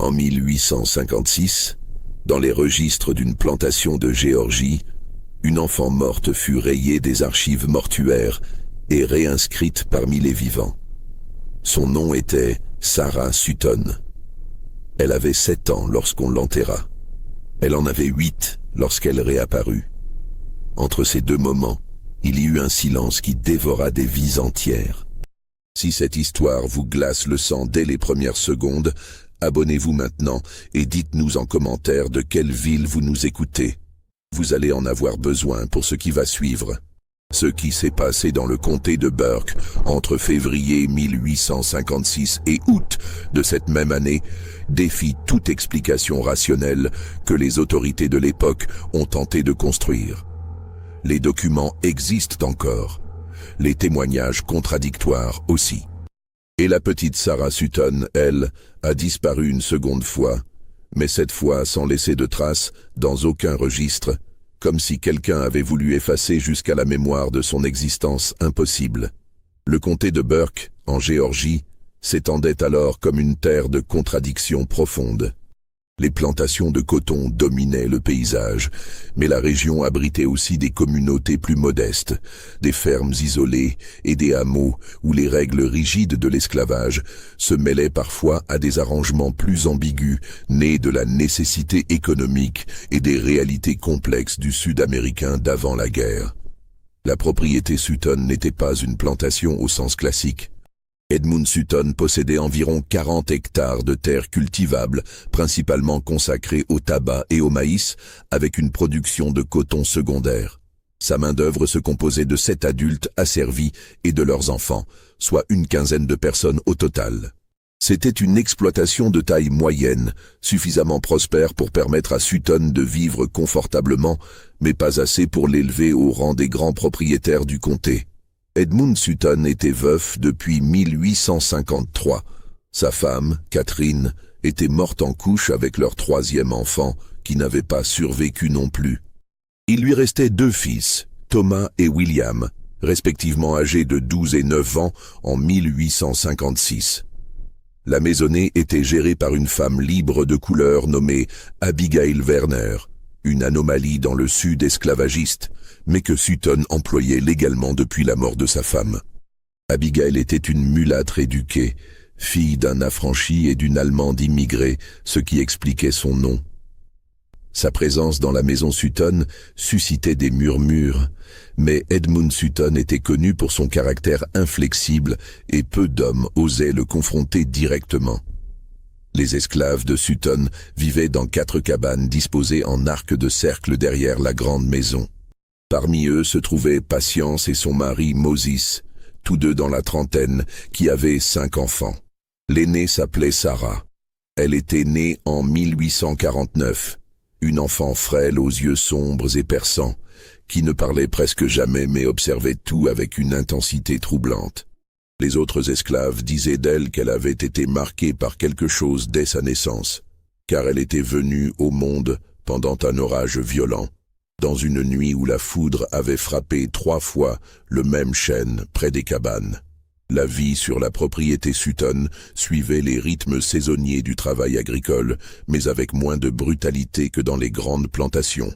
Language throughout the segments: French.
En 1856, dans les registres d'une plantation de Géorgie, une enfant morte fut rayée des archives mortuaires et réinscrite parmi les vivants. Son nom était Sarah Sutton. Elle avait 7 ans lorsqu'on l'enterra. Elle en avait 8 lorsqu'elle réapparut. Entre ces deux moments, il y eut un silence qui dévora des vies entières. Si cette histoire vous glace le sang dès les premières secondes, abonnez-vous maintenant et dites-nous en commentaire de quelle ville vous nous écoutez. Vous allez en avoir besoin pour ce qui va suivre. Ce qui s'est passé dans le comté de Burke entre février 1856 et août de cette même année défie toute explication rationnelle que les autorités de l'époque ont tenté de construire. Les documents existent encore, les témoignages contradictoires aussi. Et la petite Sarah Sutton, elle, a disparu une seconde fois, mais cette fois sans laisser de traces dans aucun registre, comme si quelqu'un avait voulu effacer jusqu'à la mémoire de son existence impossible. Le comté de Burke, en Géorgie, s'étendait alors comme une terre de contradictions profondes. Les plantations de coton dominaient le paysage, mais la région abritait aussi des communautés plus modestes, des fermes isolées et des hameaux où les règles rigides de l'esclavage se mêlaient parfois à des arrangements plus ambigus, nés de la nécessité économique et des réalités complexes du Sud-Américain d'avant la guerre. La propriété Sutton n'était pas une plantation au sens classique. Edmund Sutton possédait environ 40 hectares de terres cultivables, principalement consacrées au tabac et au maïs, avec une production de coton secondaire. Sa main-d'œuvre se composait de 7 adultes asservis et de leurs enfants, soit une quinzaine de personnes au total. C'était une exploitation de taille moyenne, suffisamment prospère pour permettre à Sutton de vivre confortablement, mais pas assez pour l'élever au rang des grands propriétaires du comté. Edmund Sutton était veuf depuis 1853. Sa femme, Catherine, était morte en couche avec leur 3e enfant, qui n'avait pas survécu non plus. Il lui restait 2 fils, Thomas et William, respectivement âgés de 12 et 9 ans en 1856. La maisonnée était gérée par une femme libre de couleur nommée Abigail Werner, une anomalie dans le sud esclavagiste, mais que Sutton employait légalement depuis la mort de sa femme. Abigail était une mulâtre éduquée, fille d'un affranchi et d'une Allemande immigrée, ce qui expliquait son nom. Sa présence dans la maison Sutton suscitait des murmures, mais Edmund Sutton était connu pour son caractère inflexible et peu d'hommes osaient le confronter directement. Les esclaves de Sutton vivaient dans 4 cabanes disposées en arc de cercle derrière la grande maison. Parmi eux se trouvaient Patience et son mari Moses, tous deux dans la trentaine, qui avaient 5 enfants. L'aînée s'appelait Sarah. Elle était née en 1849, une enfant frêle aux yeux sombres et perçants, qui ne parlait presque jamais mais observait tout avec une intensité troublante. Les autres esclaves disaient d'elle qu'elle avait été marquée par quelque chose dès sa naissance, car elle était venue au monde pendant un orage violent, dans une nuit où la foudre avait frappé 3 fois le même chêne près des cabanes. La vie sur la propriété Sutton suivait les rythmes saisonniers du travail agricole, mais avec moins de brutalité que dans les grandes plantations.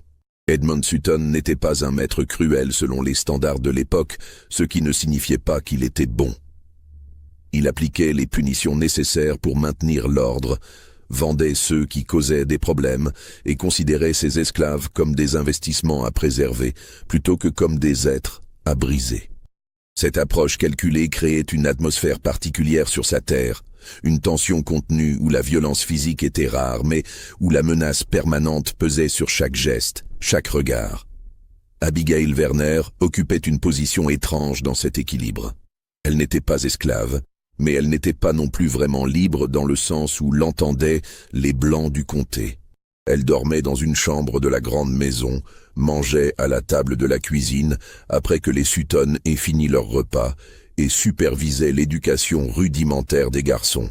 Edmund Sutton n'était pas un maître cruel selon les standards de l'époque, ce qui ne signifiait pas qu'il était bon. Il appliquait les punitions nécessaires pour maintenir l'ordre, vendait ceux qui causaient des problèmes et considérait ses esclaves comme des investissements à préserver plutôt que comme des êtres à briser. Cette approche calculée créait une atmosphère particulière sur sa terre, une tension contenue où la violence physique était rare mais où la menace permanente pesait sur chaque geste, chaque regard. Abigail Werner occupait une position étrange dans cet équilibre. Elle n'était pas esclave, mais elle n'était pas non plus vraiment libre dans le sens où l'entendaient les blancs du comté. Elle dormait dans une chambre de la grande maison, mangeait à la table de la cuisine après que les Sutton aient fini leur repas et supervisait l'éducation rudimentaire des garçons.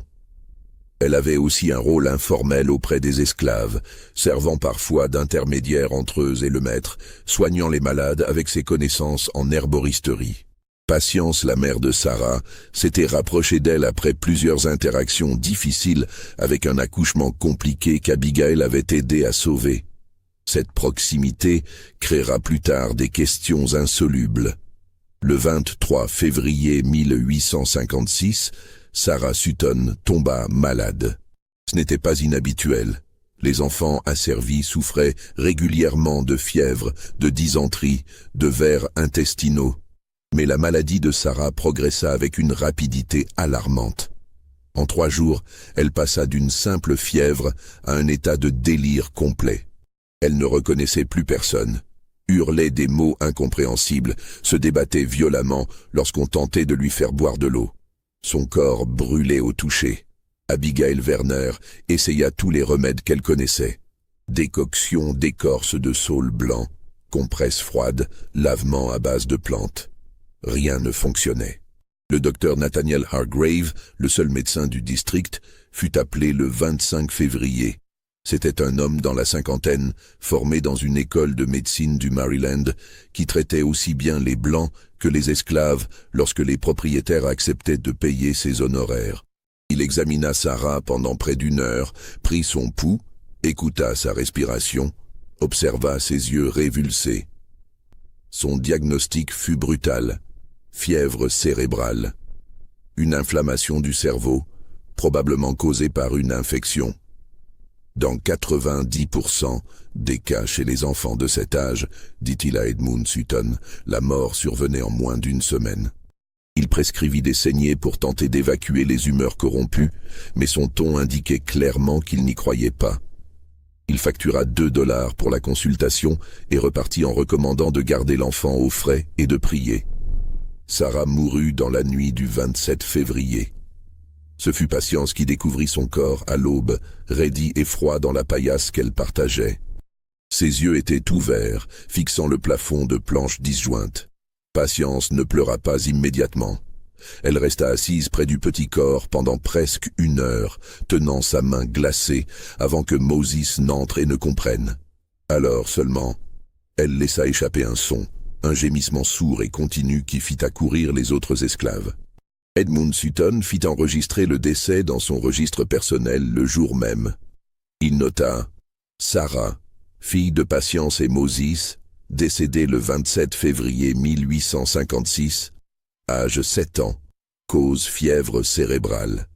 Elle avait aussi un rôle informel auprès des esclaves, servant parfois d'intermédiaire entre eux et le maître, soignant les malades avec ses connaissances en herboristerie. Patience, la mère de Sarah, s'était rapprochée d'elle après plusieurs interactions difficiles avec un accouchement compliqué qu'Abigail avait aidé à sauver. Cette proximité créera plus tard des questions insolubles. Le 23 février 1856, Sarah Sutton tomba malade. Ce n'était pas inhabituel. Les enfants asservis souffraient régulièrement de fièvre, de dysenterie, de vers intestinaux. Mais la maladie de Sarah progressa avec une rapidité alarmante. En 3 jours, elle passa d'une simple fièvre à un état de délire complet. Elle ne reconnaissait plus personne, hurlait des mots incompréhensibles, se débattait violemment lorsqu'on tentait de lui faire boire de l'eau. Son corps brûlait au toucher. Abigail Werner essaya tous les remèdes qu'elle connaissait. Décoction d'écorce de saule blanc, compresses froides, lavement à base de plantes. Rien ne fonctionnait. Le docteur Nathaniel Hargrave, le seul médecin du district, fut appelé le 25 février. C'était un homme dans la cinquantaine, formé dans une école de médecine du Maryland, qui traitait aussi bien les blancs que les esclaves lorsque les propriétaires acceptaient de payer ses honoraires. Il examina Sarah pendant près d'1 heure, prit son pouls, écouta sa respiration, observa ses yeux révulsés. Son diagnostic fut brutal. Fièvre cérébrale. Une inflammation du cerveau, probablement causée par une infection. Dans 90% des cas chez les enfants de cet âge, dit-il à Edmund Sutton, la mort survenait en moins d'1 semaine. Il prescrivit des saignées pour tenter d'évacuer les humeurs corrompues, mais son ton indiquait clairement qu'il n'y croyait pas. Il factura $2 pour la consultation et repartit en recommandant de garder l'enfant au frais et de prier. Sarah mourut dans la nuit du 27 février. Ce fut Patience qui découvrit son corps à l'aube, raidi et froid dans la paillasse qu'elle partageait. Ses yeux étaient ouverts, fixant le plafond de planches disjointes. Patience ne pleura pas immédiatement. Elle resta assise près du petit corps pendant presque 1 heure, tenant sa main glacée avant que Moses n'entre et ne comprenne. Alors seulement, elle laissa échapper un son, un gémissement sourd et continu qui fit accourir les autres esclaves. Edmund Sutton fit enregistrer le décès dans son registre personnel le jour même. Il nota « Sarah, fille de Patience et Moses, décédée le 27 février 1856, âge 7 ans, cause fièvre cérébrale,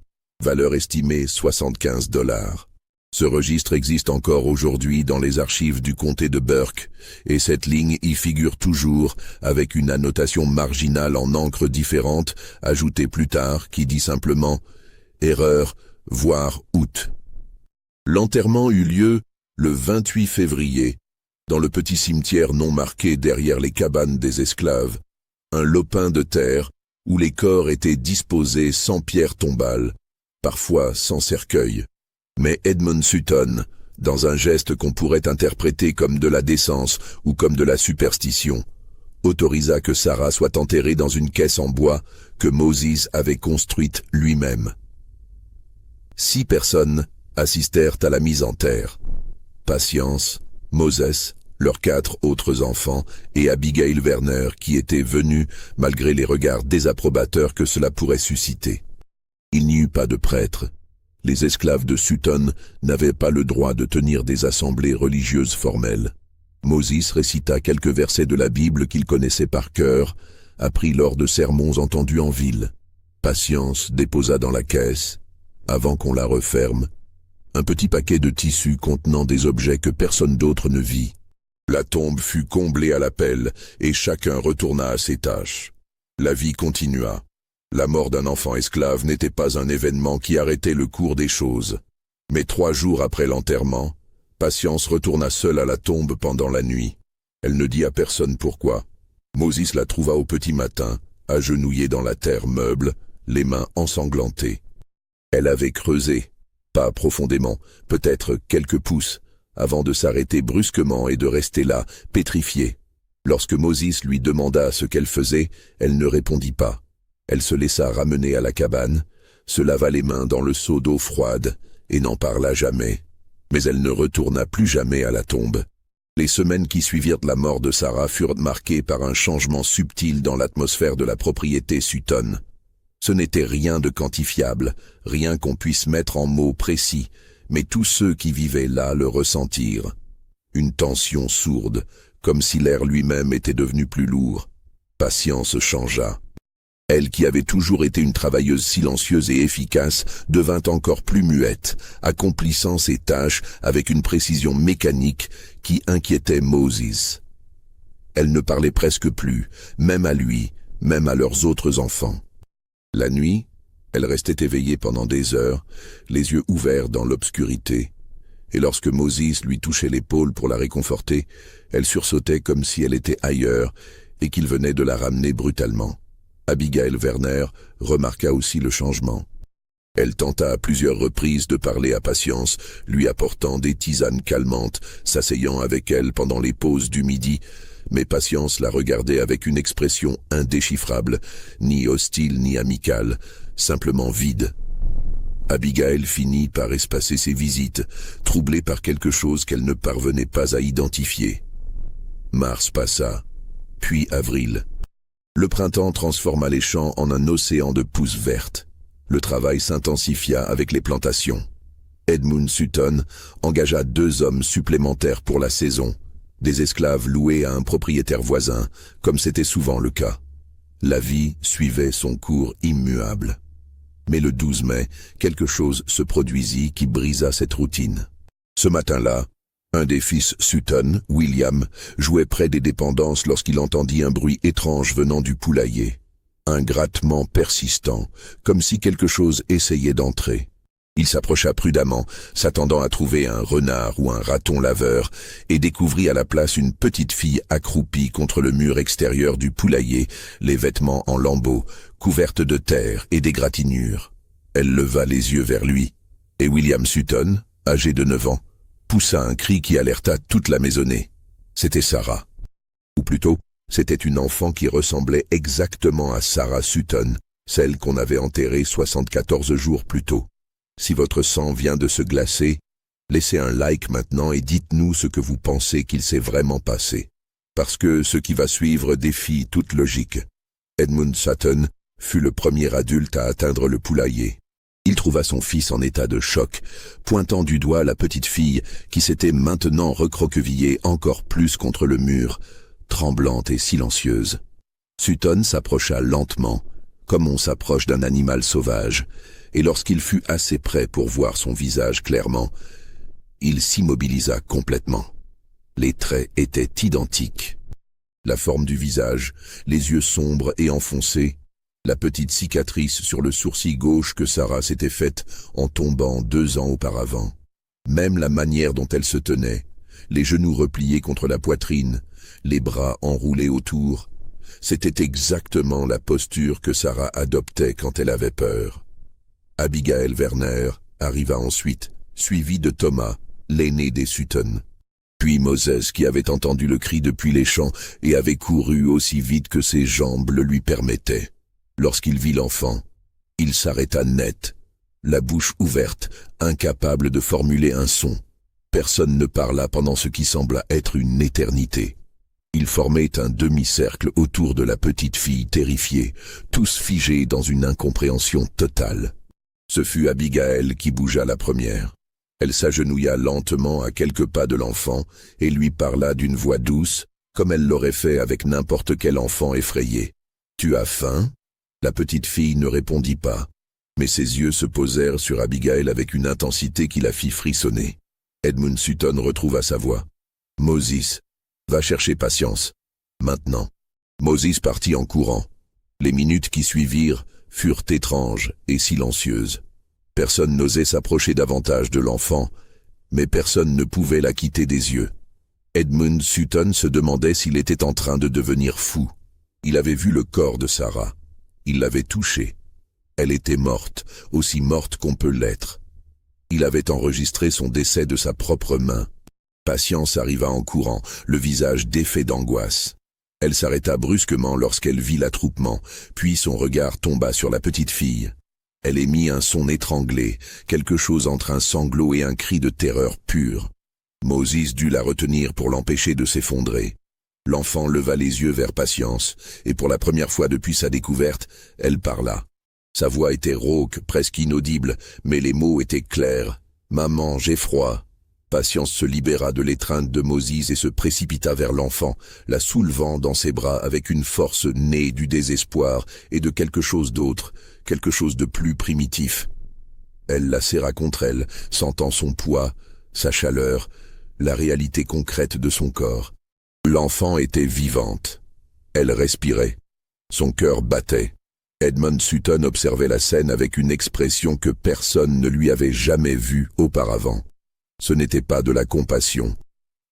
valeur estimée $75. Ce registre existe encore aujourd'hui dans les archives du comté de Burke, et cette ligne y figure toujours avec une annotation marginale en encre différente, ajoutée plus tard, qui dit simplement « Erreur, voire août ». L'enterrement eut lieu le 28 février, dans le petit cimetière non marqué derrière les cabanes des esclaves, un lopin de terre où les corps étaient disposés sans pierre tombale, parfois sans cercueil. Mais Edmund Sutton, dans un geste qu'on pourrait interpréter comme de la décence ou comme de la superstition, autorisa que Sarah soit enterrée dans une caisse en bois que Moses avait construite lui-même. 6 personnes assistèrent à la mise en terre. Patience, Moses, leurs 4 autres enfants et Abigail Werner qui était venue malgré les regards désapprobateurs que cela pourrait susciter. Il n'y eut pas de prêtre. Les esclaves de Sutton n'avaient pas le droit de tenir des assemblées religieuses formelles. Moses récita quelques versets de la Bible qu'il connaissait par cœur, appris lors de sermons entendus en ville. Patience déposa dans la caisse, avant qu'on la referme, un petit paquet de tissus contenant des objets que personne d'autre ne vit. La tombe fut comblée à la pelle et chacun retourna à ses tâches. La vie continua. La mort d'un enfant esclave n'était pas un événement qui arrêtait le cours des choses. Mais 3 jours après l'enterrement, Patience retourna seule à la tombe pendant la nuit. Elle ne dit à personne pourquoi. Moses la trouva au petit matin, agenouillée dans la terre meuble, les mains ensanglantées. Elle avait creusé, pas profondément, peut-être quelques pouces, avant de s'arrêter brusquement et de rester là, pétrifiée. Lorsque Moses lui demanda ce qu'elle faisait, elle ne répondit pas. Elle se laissa ramener à la cabane, se lava les mains dans le seau d'eau froide et n'en parla jamais. Mais elle ne retourna plus jamais à la tombe. Les semaines qui suivirent la mort de Sarah furent marquées par un changement subtil dans l'atmosphère de la propriété Sutton. Ce n'était rien de quantifiable, rien qu'on puisse mettre en mots précis, mais tous ceux qui vivaient là le ressentirent. Une tension sourde, comme si l'air lui-même était devenu plus lourd. Patience changea. Elle, qui avait toujours été une travailleuse silencieuse et efficace, devint encore plus muette, accomplissant ses tâches avec une précision mécanique qui inquiétait Moses. Elle ne parlait presque plus, même à lui, même à leurs autres enfants. La nuit, elle restait éveillée pendant des heures, les yeux ouverts dans l'obscurité, et lorsque Moses lui touchait l'épaule pour la réconforter, elle sursautait comme si elle était ailleurs et qu'il venait de la ramener brutalement. Abigail Werner remarqua aussi le changement. Elle tenta à plusieurs reprises de parler à Patience, lui apportant des tisanes calmantes, s'asseyant avec elle pendant les pauses du midi, mais Patience la regardait avec une expression indéchiffrable, ni hostile ni amicale, simplement vide. Abigail finit par espacer ses visites, troublée par quelque chose qu'elle ne parvenait pas à identifier. Mars passa, puis avril. Le printemps transforma les champs en un océan de pousses vertes. Le travail s'intensifia avec les plantations. Edmund Sutton engagea 2 hommes supplémentaires pour la saison, des esclaves loués à un propriétaire voisin, comme c'était souvent le cas. La vie suivait son cours immuable. Mais le 12 mai, quelque chose se produisit qui brisa cette routine. Ce matin-là, un des fils Sutton, William, jouait près des dépendances lorsqu'il entendit un bruit étrange venant du poulailler. Un grattement persistant, comme si quelque chose essayait d'entrer. Il s'approcha prudemment, s'attendant à trouver un renard ou un raton laveur, et découvrit à la place une petite fille accroupie contre le mur extérieur du poulailler, les vêtements en lambeaux, couverte de terre et d'égratignures. Elle leva les yeux vers lui, et William Sutton, âgé de 9 ans, poussa un cri qui alerta toute la maisonnée. C'était Sarah. Ou plutôt, c'était une enfant qui ressemblait exactement à Sarah Sutton, celle qu'on avait enterrée 74 jours plus tôt. Si votre sang vient de se glacer, laissez un like maintenant et dites-nous ce que vous pensez qu'il s'est vraiment passé. Parce que ce qui va suivre défie toute logique. Edmund Sutton fut le premier adulte à atteindre le poulailler. Il trouva son fils en état de choc, pointant du doigt la petite fille qui s'était maintenant recroquevillée encore plus contre le mur, tremblante et silencieuse. Sutton s'approcha lentement, comme on s'approche d'un animal sauvage, et lorsqu'il fut assez près pour voir son visage clairement, il s'immobilisa complètement. Les traits étaient identiques. La forme du visage, les yeux sombres et enfoncés, la petite cicatrice sur le sourcil gauche que Sarah s'était faite en tombant 2 ans auparavant. Même la manière dont elle se tenait, les genoux repliés contre la poitrine, les bras enroulés autour, c'était exactement la posture que Sarah adoptait quand elle avait peur. Abigail Werner arriva ensuite, suivie de Thomas, l'aîné des Sutton. Puis Moses, qui avait entendu le cri depuis les champs et avait couru aussi vite que ses jambes le lui permettaient. Lorsqu'il vit l'enfant, il s'arrêta net, la bouche ouverte, incapable de formuler un son. Personne ne parla pendant ce qui sembla être une éternité. Ils formaient un demi-cercle autour de la petite fille terrifiée, tous figés dans une incompréhension totale. Ce fut Abigail qui bougea la première. Elle s'agenouilla lentement à quelques pas de l'enfant et lui parla d'une voix douce, comme elle l'aurait fait avec n'importe quel enfant effrayé. « Tu as faim ?» La petite fille ne répondit pas, mais ses yeux se posèrent sur Abigail avec une intensité qui la fit frissonner. Edmund Sutton retrouva sa voix. « Moses, va chercher Patience. Maintenant. » Moses partit en courant. Les minutes qui suivirent furent étranges et silencieuses. Personne n'osait s'approcher davantage de l'enfant, mais personne ne pouvait la quitter des yeux. Edmund Sutton se demandait s'il était en train de devenir fou. Il avait vu le corps de Sarah. Il l'avait touchée. Elle était morte, aussi morte qu'on peut l'être. Il avait enregistré son décès de sa propre main. Patience arriva en courant, le visage défait d'angoisse. Elle s'arrêta brusquement lorsqu'elle vit l'attroupement, puis son regard tomba sur la petite fille. Elle émit un son étranglé, quelque chose entre un sanglot et un cri de terreur pure. Moses dut la retenir pour l'empêcher de s'effondrer. L'enfant leva les yeux vers Patience, et pour la première fois depuis sa découverte, elle parla. Sa voix était rauque, presque inaudible, mais les mots étaient clairs. « Maman, j'ai froid ». Patience se libéra de l'étreinte de Moses et se précipita vers l'enfant, la soulevant dans ses bras avec une force née du désespoir et de quelque chose d'autre, quelque chose de plus primitif. Elle la serra contre elle, sentant son poids, sa chaleur, la réalité concrète de son corps. L'enfant était vivante. Elle respirait. Son cœur battait. Edmund Sutton observait la scène avec une expression que personne ne lui avait jamais vue auparavant. Ce n'était pas de la compassion.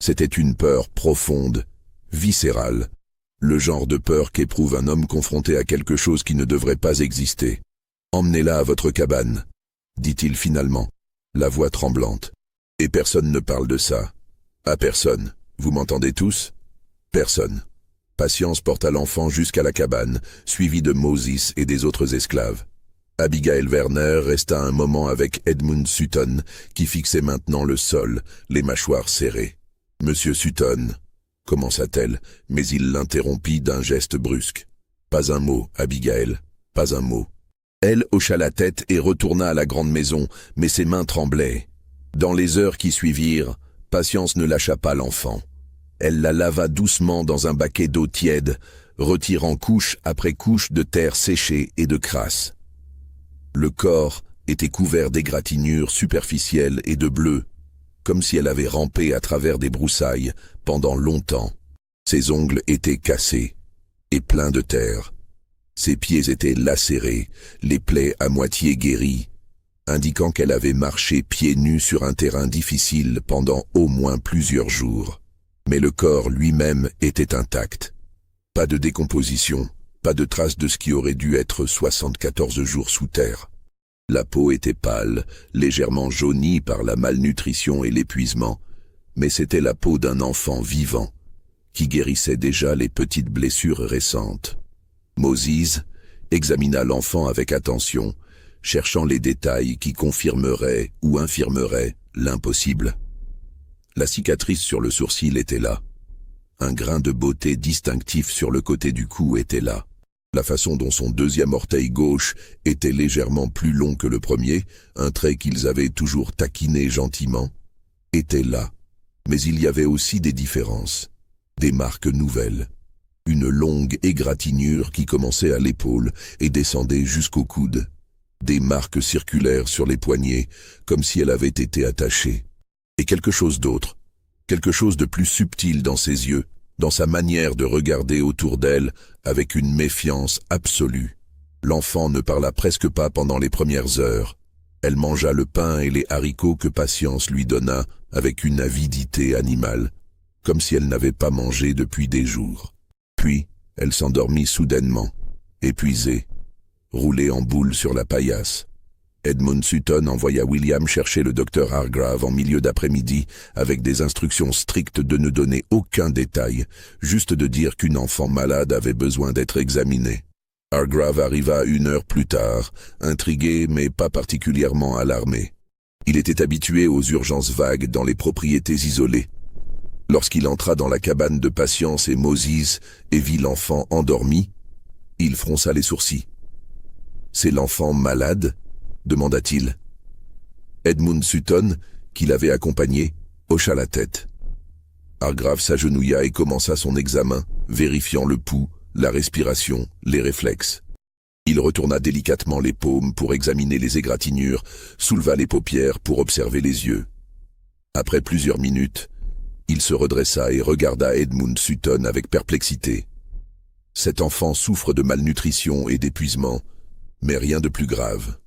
C'était une peur profonde, viscérale. Le genre de peur qu'éprouve un homme confronté à quelque chose qui ne devrait pas exister. « Emmenez-la à votre cabane », dit-il finalement, la voix tremblante. Et personne ne parle de ça. À personne. Vous m'entendez tous? Personne. Patience porta l'enfant jusqu'à la cabane, suivi de Moses et des autres esclaves. Abigail Werner resta un moment avec Edmund Sutton, qui fixait maintenant le sol, les mâchoires serrées. « Monsieur Sutton », commença-t-elle, mais il l'interrompit d'un geste brusque. « Pas un mot, Abigail, pas un mot. » Elle hocha la tête et retourna à la grande maison, mais ses mains tremblaient. Dans les heures qui suivirent, Patience ne lâcha pas l'enfant. Elle la lava doucement dans un baquet d'eau tiède, retirant couche après couche de terre séchée et de crasse. Le corps était couvert d'égratignures superficielles et de bleu, comme si elle avait rampé à travers des broussailles pendant longtemps. Ses ongles étaient cassés et pleins de terre. Ses pieds étaient lacérés, les plaies à moitié guéries, indiquant qu'elle avait marché pieds nus sur un terrain difficile pendant au moins plusieurs jours. Mais le corps lui-même était intact. Pas de décomposition, pas de traces de ce qui aurait dû être 74 jours sous terre. La peau était pâle, légèrement jaunie par la malnutrition et l'épuisement, mais c'était la peau d'un enfant vivant, qui guérissait déjà les petites blessures récentes. Moses examina l'enfant avec attention, cherchant les détails qui confirmeraient ou infirmeraient l'impossible. La cicatrice sur le sourcil était là. Un grain de beauté distinctif sur le côté du cou était là. La façon dont son deuxième orteil gauche était légèrement plus long que le premier, un trait qu'ils avaient toujours taquiné gentiment, était là. Mais il y avait aussi des différences, des marques nouvelles. Une longue égratignure qui commençait à l'épaule et descendait jusqu'au coude. Des marques circulaires sur les poignets, comme si elle avait été attachée. Et quelque chose d'autre, quelque chose de plus subtil dans ses yeux, dans sa manière de regarder autour d'elle avec une méfiance absolue. L'enfant ne parla presque pas pendant les premières heures. Elle mangea le pain et les haricots que Patience lui donna avec une avidité animale, comme si elle n'avait pas mangé depuis des jours. Puis, elle s'endormit soudainement, épuisée, roulée en boule sur la paillasse. Edmund Sutton envoya William chercher le docteur Hargrave en milieu d'après-midi avec des instructions strictes de ne donner aucun détail, juste de dire qu'une enfant malade avait besoin d'être examinée. Hargrave arriva 1 heure plus tard, intrigué mais pas particulièrement alarmé. Il était habitué aux urgences vagues dans les propriétés isolées. Lorsqu'il entra dans la cabane de Patience et Moses et vit l'enfant endormi, il fronça les sourcils. « C'est l'enfant malade ?» demanda-t-il. Edmund Sutton, qui l'avait accompagné, hocha la tête. Hargrave s'agenouilla et commença son examen, vérifiant le pouls, la respiration, les réflexes. Il retourna délicatement les paumes pour examiner les égratignures, souleva les paupières pour observer les yeux. Après plusieurs minutes, il se redressa et regarda Edmund Sutton avec perplexité. Cet enfant souffre de malnutrition et d'épuisement, mais rien de plus grave.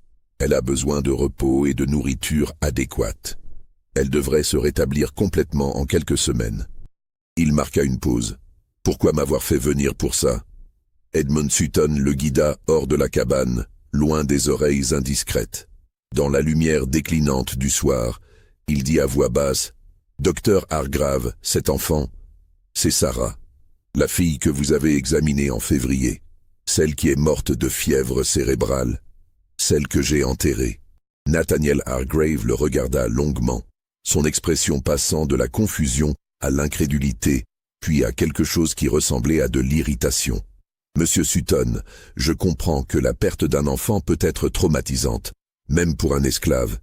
Elle a besoin de repos et de nourriture adéquate. Elle devrait se rétablir complètement en quelques semaines. Il marqua une pause. « Pourquoi m'avoir fait venir pour ça ?» Edmund Sutton le guida hors de la cabane, loin des oreilles indiscrètes. Dans la lumière déclinante du soir, il dit à voix basse « Docteur Hargrave, cet enfant, c'est Sarah, la fille que vous avez examinée en février, celle qui est morte de fièvre cérébrale. Celle que j'ai enterrée. » Nathaniel Hargrave le regarda longuement. son expression passant de la confusion à l'incrédulité, puis à quelque chose qui ressemblait à de l'irritation. « Monsieur Sutton, je comprends que la perte d'un enfant peut être traumatisante, même pour un esclave.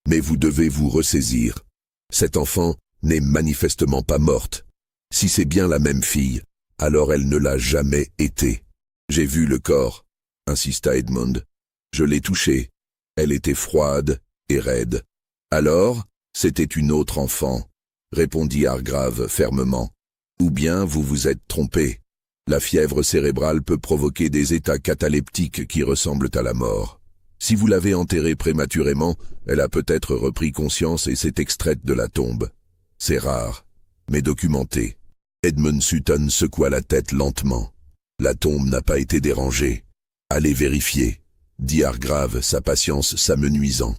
Mais vous devez vous ressaisir. Cet enfant n'est manifestement pas morte. Si c'est bien la même fille, alors elle ne l'a jamais été. J'ai vu le corps, insista Edmund. Je l'ai touchée. Elle était froide et raide. Alors, c'était une autre enfant, répondit Hargrave fermement. Ou bien vous vous êtes trompé. La fièvre cérébrale peut provoquer des états cataleptiques qui ressemblent à la mort. Si vous l'avez enterrée prématurément, elle a peut-être repris conscience et s'est extraite de la tombe. C'est rare, mais documenté. Edmund Sutton secoua la tête lentement. La tombe n'a pas été dérangée. Allez vérifier, dit Hargrave, sa patience s'amenuisant.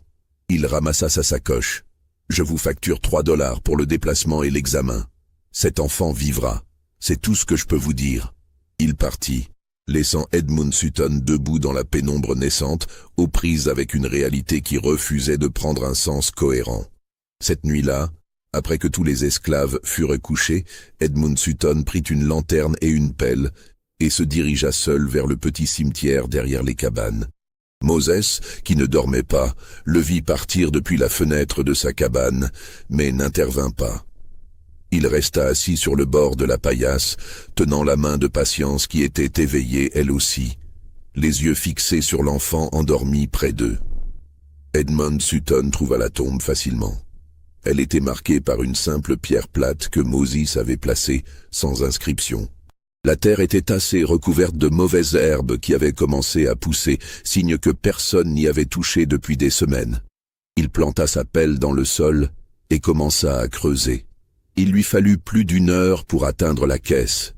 Il ramassa sa sacoche. Je vous facture $3 pour le déplacement et l'examen. Cet enfant vivra. C'est tout ce que je peux vous dire. Il partit, laissant Edmund Sutton debout dans la pénombre naissante, aux prises avec une réalité qui refusait de prendre un sens cohérent. Cette nuit-là, après que tous les esclaves furent couchés, Edmund Sutton prit une lanterne et une pelle et se dirigea seul vers le petit cimetière derrière les cabanes. Moses, qui ne dormait pas, le vit partir depuis la fenêtre de sa cabane, mais n'intervint pas. Il resta assis sur le bord de la paillasse, tenant la main de Patience qui était éveillée elle aussi, les yeux fixés sur l'enfant endormi près d'eux. Edmund Sutton trouva la tombe facilement. Elle était marquée par une simple pierre plate que Moses avait placée, sans inscription. La terre était tassée, recouverte de mauvaises herbes qui avaient commencé à pousser, signe que personne n'y avait touché depuis des semaines. Il planta sa pelle dans le sol et commença à creuser. Il lui fallut plus d'1 heure pour atteindre la caisse.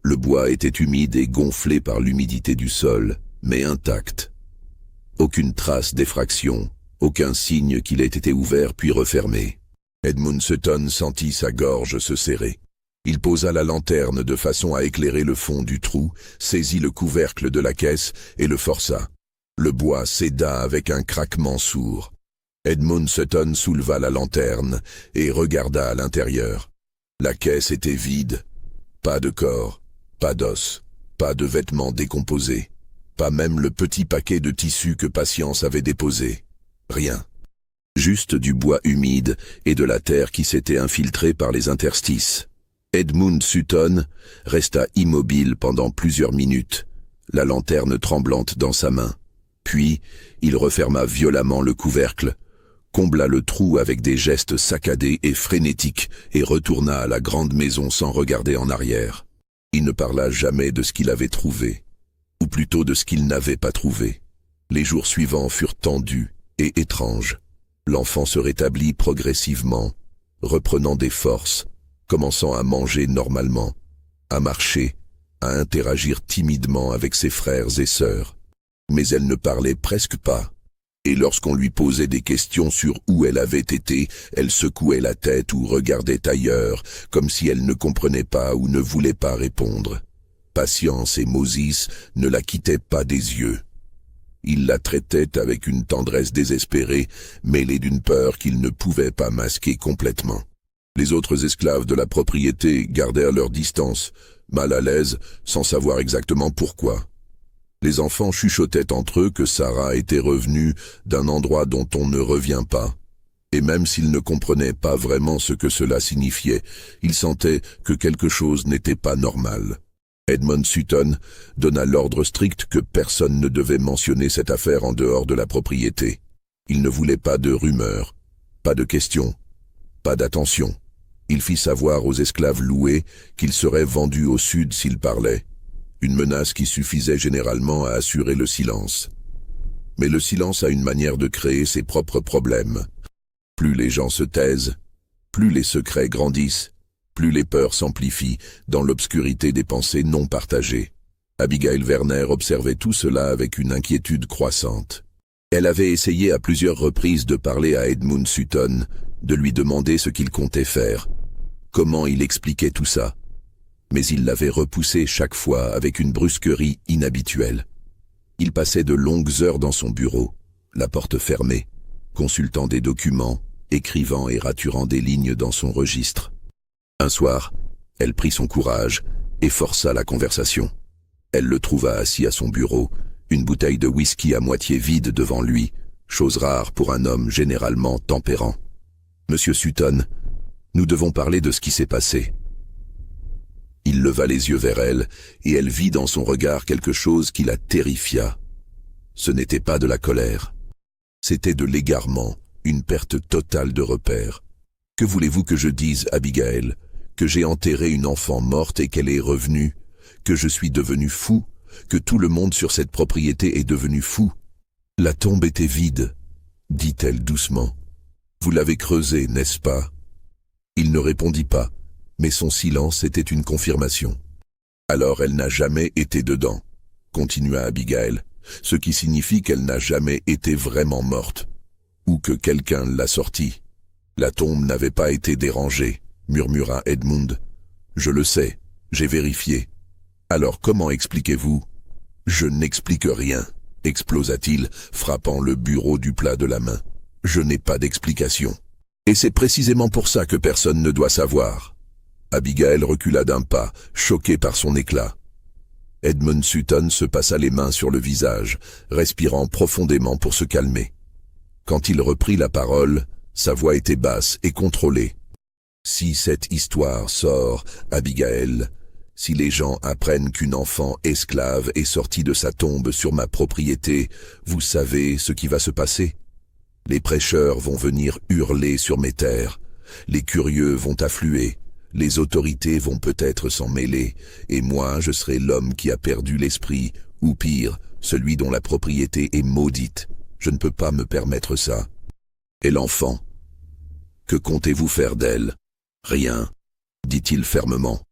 Le bois était humide et gonflé par l'humidité du sol, mais intact. Aucune trace d'effraction, aucun signe qu'il ait été ouvert puis refermé. Edmund Sutton sentit sa gorge se serrer. Il posa la lanterne de façon à éclairer le fond du trou, saisit le couvercle de la caisse et le força. Le bois céda avec un craquement sourd. Edmund Sutton souleva la lanterne et regarda à l'intérieur. La caisse était vide. Pas de corps, pas d'os, pas de vêtements décomposés, pas même le petit paquet de tissu que Patience avait déposé. Rien. Juste du bois humide et de la terre qui s'était infiltrée par les interstices. Edmund Sutton resta immobile pendant plusieurs minutes, la lanterne tremblante dans sa main. Puis, il referma violemment le couvercle, combla le trou avec des gestes saccadés et frénétiques et retourna à la grande maison sans regarder en arrière. Il ne parla jamais de ce qu'il avait trouvé, ou plutôt de ce qu'il n'avait pas trouvé. Les jours suivants furent tendus et étranges. L'enfant se rétablit progressivement, reprenant des forces, commençant à manger normalement, à marcher, à interagir timidement avec ses frères et sœurs. Mais elle ne parlait presque pas. Et lorsqu'on lui posait des questions sur où elle avait été, elle secouait la tête ou regardait ailleurs, comme si elle ne comprenait pas ou ne voulait pas répondre. Patience et Moses ne la quittaient pas des yeux. Ils la traitaient avec une tendresse désespérée, mêlée d'une peur qu'ils ne pouvaient pas masquer complètement. Les autres esclaves de la propriété gardèrent leur distance, mal à l'aise, sans savoir exactement pourquoi. Les enfants chuchotaient entre eux que Sarah était revenue d'un endroit dont on ne revient pas. Et même s'ils ne comprenaient pas vraiment ce que cela signifiait, ils sentaient que quelque chose n'était pas normal. Edmund Sutton donna l'ordre strict que personne ne devait mentionner cette affaire en dehors de la propriété. Il ne voulait pas de rumeurs, pas de questions, pas d'attention. Il fit savoir aux esclaves loués qu'ils seraient vendus au sud s'ils parlaient. Une menace qui suffisait généralement à assurer le silence. Mais le silence a une manière de créer ses propres problèmes. Plus les gens se taisent, plus les secrets grandissent, plus les peurs s'amplifient dans l'obscurité des pensées non partagées. Abigail Werner observait tout cela avec une inquiétude croissante. Elle avait essayé à plusieurs reprises de parler à Edmund Sutton, de lui demander ce qu'il comptait faire, comment il expliquait tout ça. Mais il l'avait repoussé chaque fois avec une brusquerie inhabituelle. Il passait de longues heures dans son bureau, la porte fermée, consultant des documents, écrivant et raturant des lignes dans son registre. Un soir, elle prit son courage et força la conversation. Elle le trouva assis à son bureau, une bouteille de whisky à moitié vide devant lui, chose rare pour un homme généralement tempérant. « Monsieur Sutton, nous devons parler de ce qui s'est passé. » Il leva les yeux vers elle, et elle vit dans son regard quelque chose qui la terrifia. Ce n'était pas de la colère. C'était de l'égarement, une perte totale de repères. « Que voulez-vous que je dise, Abigail? Que j'ai enterré une enfant morte et qu'elle est revenue? Que je suis devenu fou? Que tout le monde sur cette propriété est devenu fou? » « La tombe était vide, dit-elle doucement. « Vous l'avez creusée, n'est-ce pas? » Il ne répondit pas, mais son silence était une confirmation. « Alors elle n'a jamais été dedans, » continua Abigail, ce qui signifie qu'elle n'a jamais été vraiment morte, ou que quelqu'un l'a sortie. « La tombe n'avait pas été dérangée, » murmura Edmund. « Je le sais, j'ai vérifié. Alors comment expliquez-vous? »« Je n'explique rien, » explosa-t-il, frappant le bureau du plat de la main. « Je n'ai pas d'explication. Et c'est précisément pour ça que personne ne doit savoir. » Abigail recula d'un pas, choquée par son éclat. Edmund Sutton se passa les mains sur le visage, respirant profondément pour se calmer. Quand il reprit la parole, sa voix était basse et contrôlée. « Si cette histoire sort, Abigail, si les gens apprennent qu'une enfant esclave est sortie de sa tombe sur ma propriété, vous savez ce qui va se passer? Les prêcheurs vont venir hurler sur mes terres, les curieux vont affluer, les autorités vont peut-être s'en mêler, et moi je serai l'homme qui a perdu l'esprit, ou pire, celui dont la propriété est maudite. Je ne peux pas me permettre ça. Et l'enfant? Que comptez-vous faire d'elle? Rien, dit-il fermement.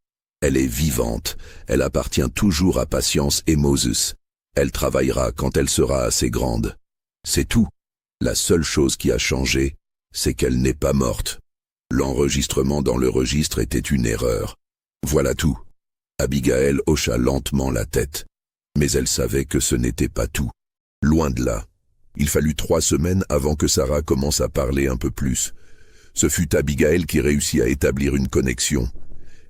Elle est vivante, elle appartient toujours à Patience et Moses. Elle travaillera quand elle sera assez grande. C'est tout. La seule chose qui a changé, c'est qu'elle n'est pas morte. L'enregistrement dans le registre était une erreur. Voilà tout. Abigail hocha lentement la tête. Mais elle savait que ce n'était pas tout. Loin de là. Il fallut 3 semaines avant que Sarah commence à parler un peu plus. Ce fut Abigail qui réussit à établir une connexion.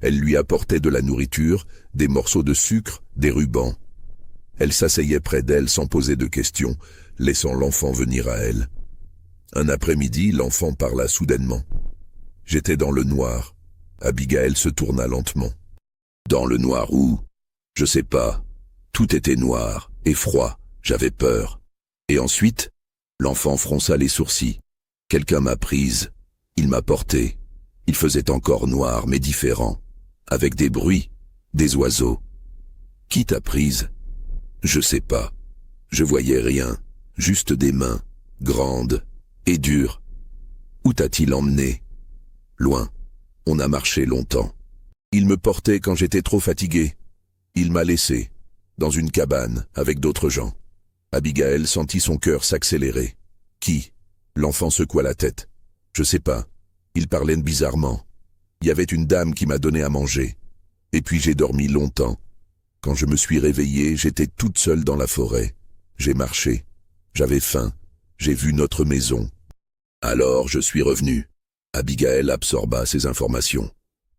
Elle lui apportait de la nourriture, des morceaux de sucre, des rubans. Elle s'asseyait près d'elle sans poser de questions, laissant l'enfant venir à elle. Un après-midi, l'enfant parla soudainement. J'étais dans le noir. Abigail se tourna lentement. Dans le noir où? Je sais pas. Tout était noir et froid. J'avais peur. Et ensuite, l'enfant fronça les sourcils. Quelqu'un m'a prise. Il m'a portée. Il faisait encore noir, mais différent. Avec des bruits, des oiseaux. Qui t'a prise? Je sais pas. Je voyais rien, juste des mains, grandes et dures. Où t'a-t-il emmené? Loin. On a marché longtemps. Il me portait quand j'étais trop fatigué. Il m'a laissé, dans une cabane, avec d'autres gens. Abigail sentit son cœur s'accélérer. Qui? L'enfant secoua la tête. Je sais pas. Il parlait bizarrement. Il y avait une dame qui m'a donné à manger. Et puis j'ai dormi longtemps. Quand je me suis réveillé, j'étais toute seule dans la forêt. J'ai marché. J'avais faim. J'ai vu notre maison. Alors je suis revenu. Abigail absorba ces informations.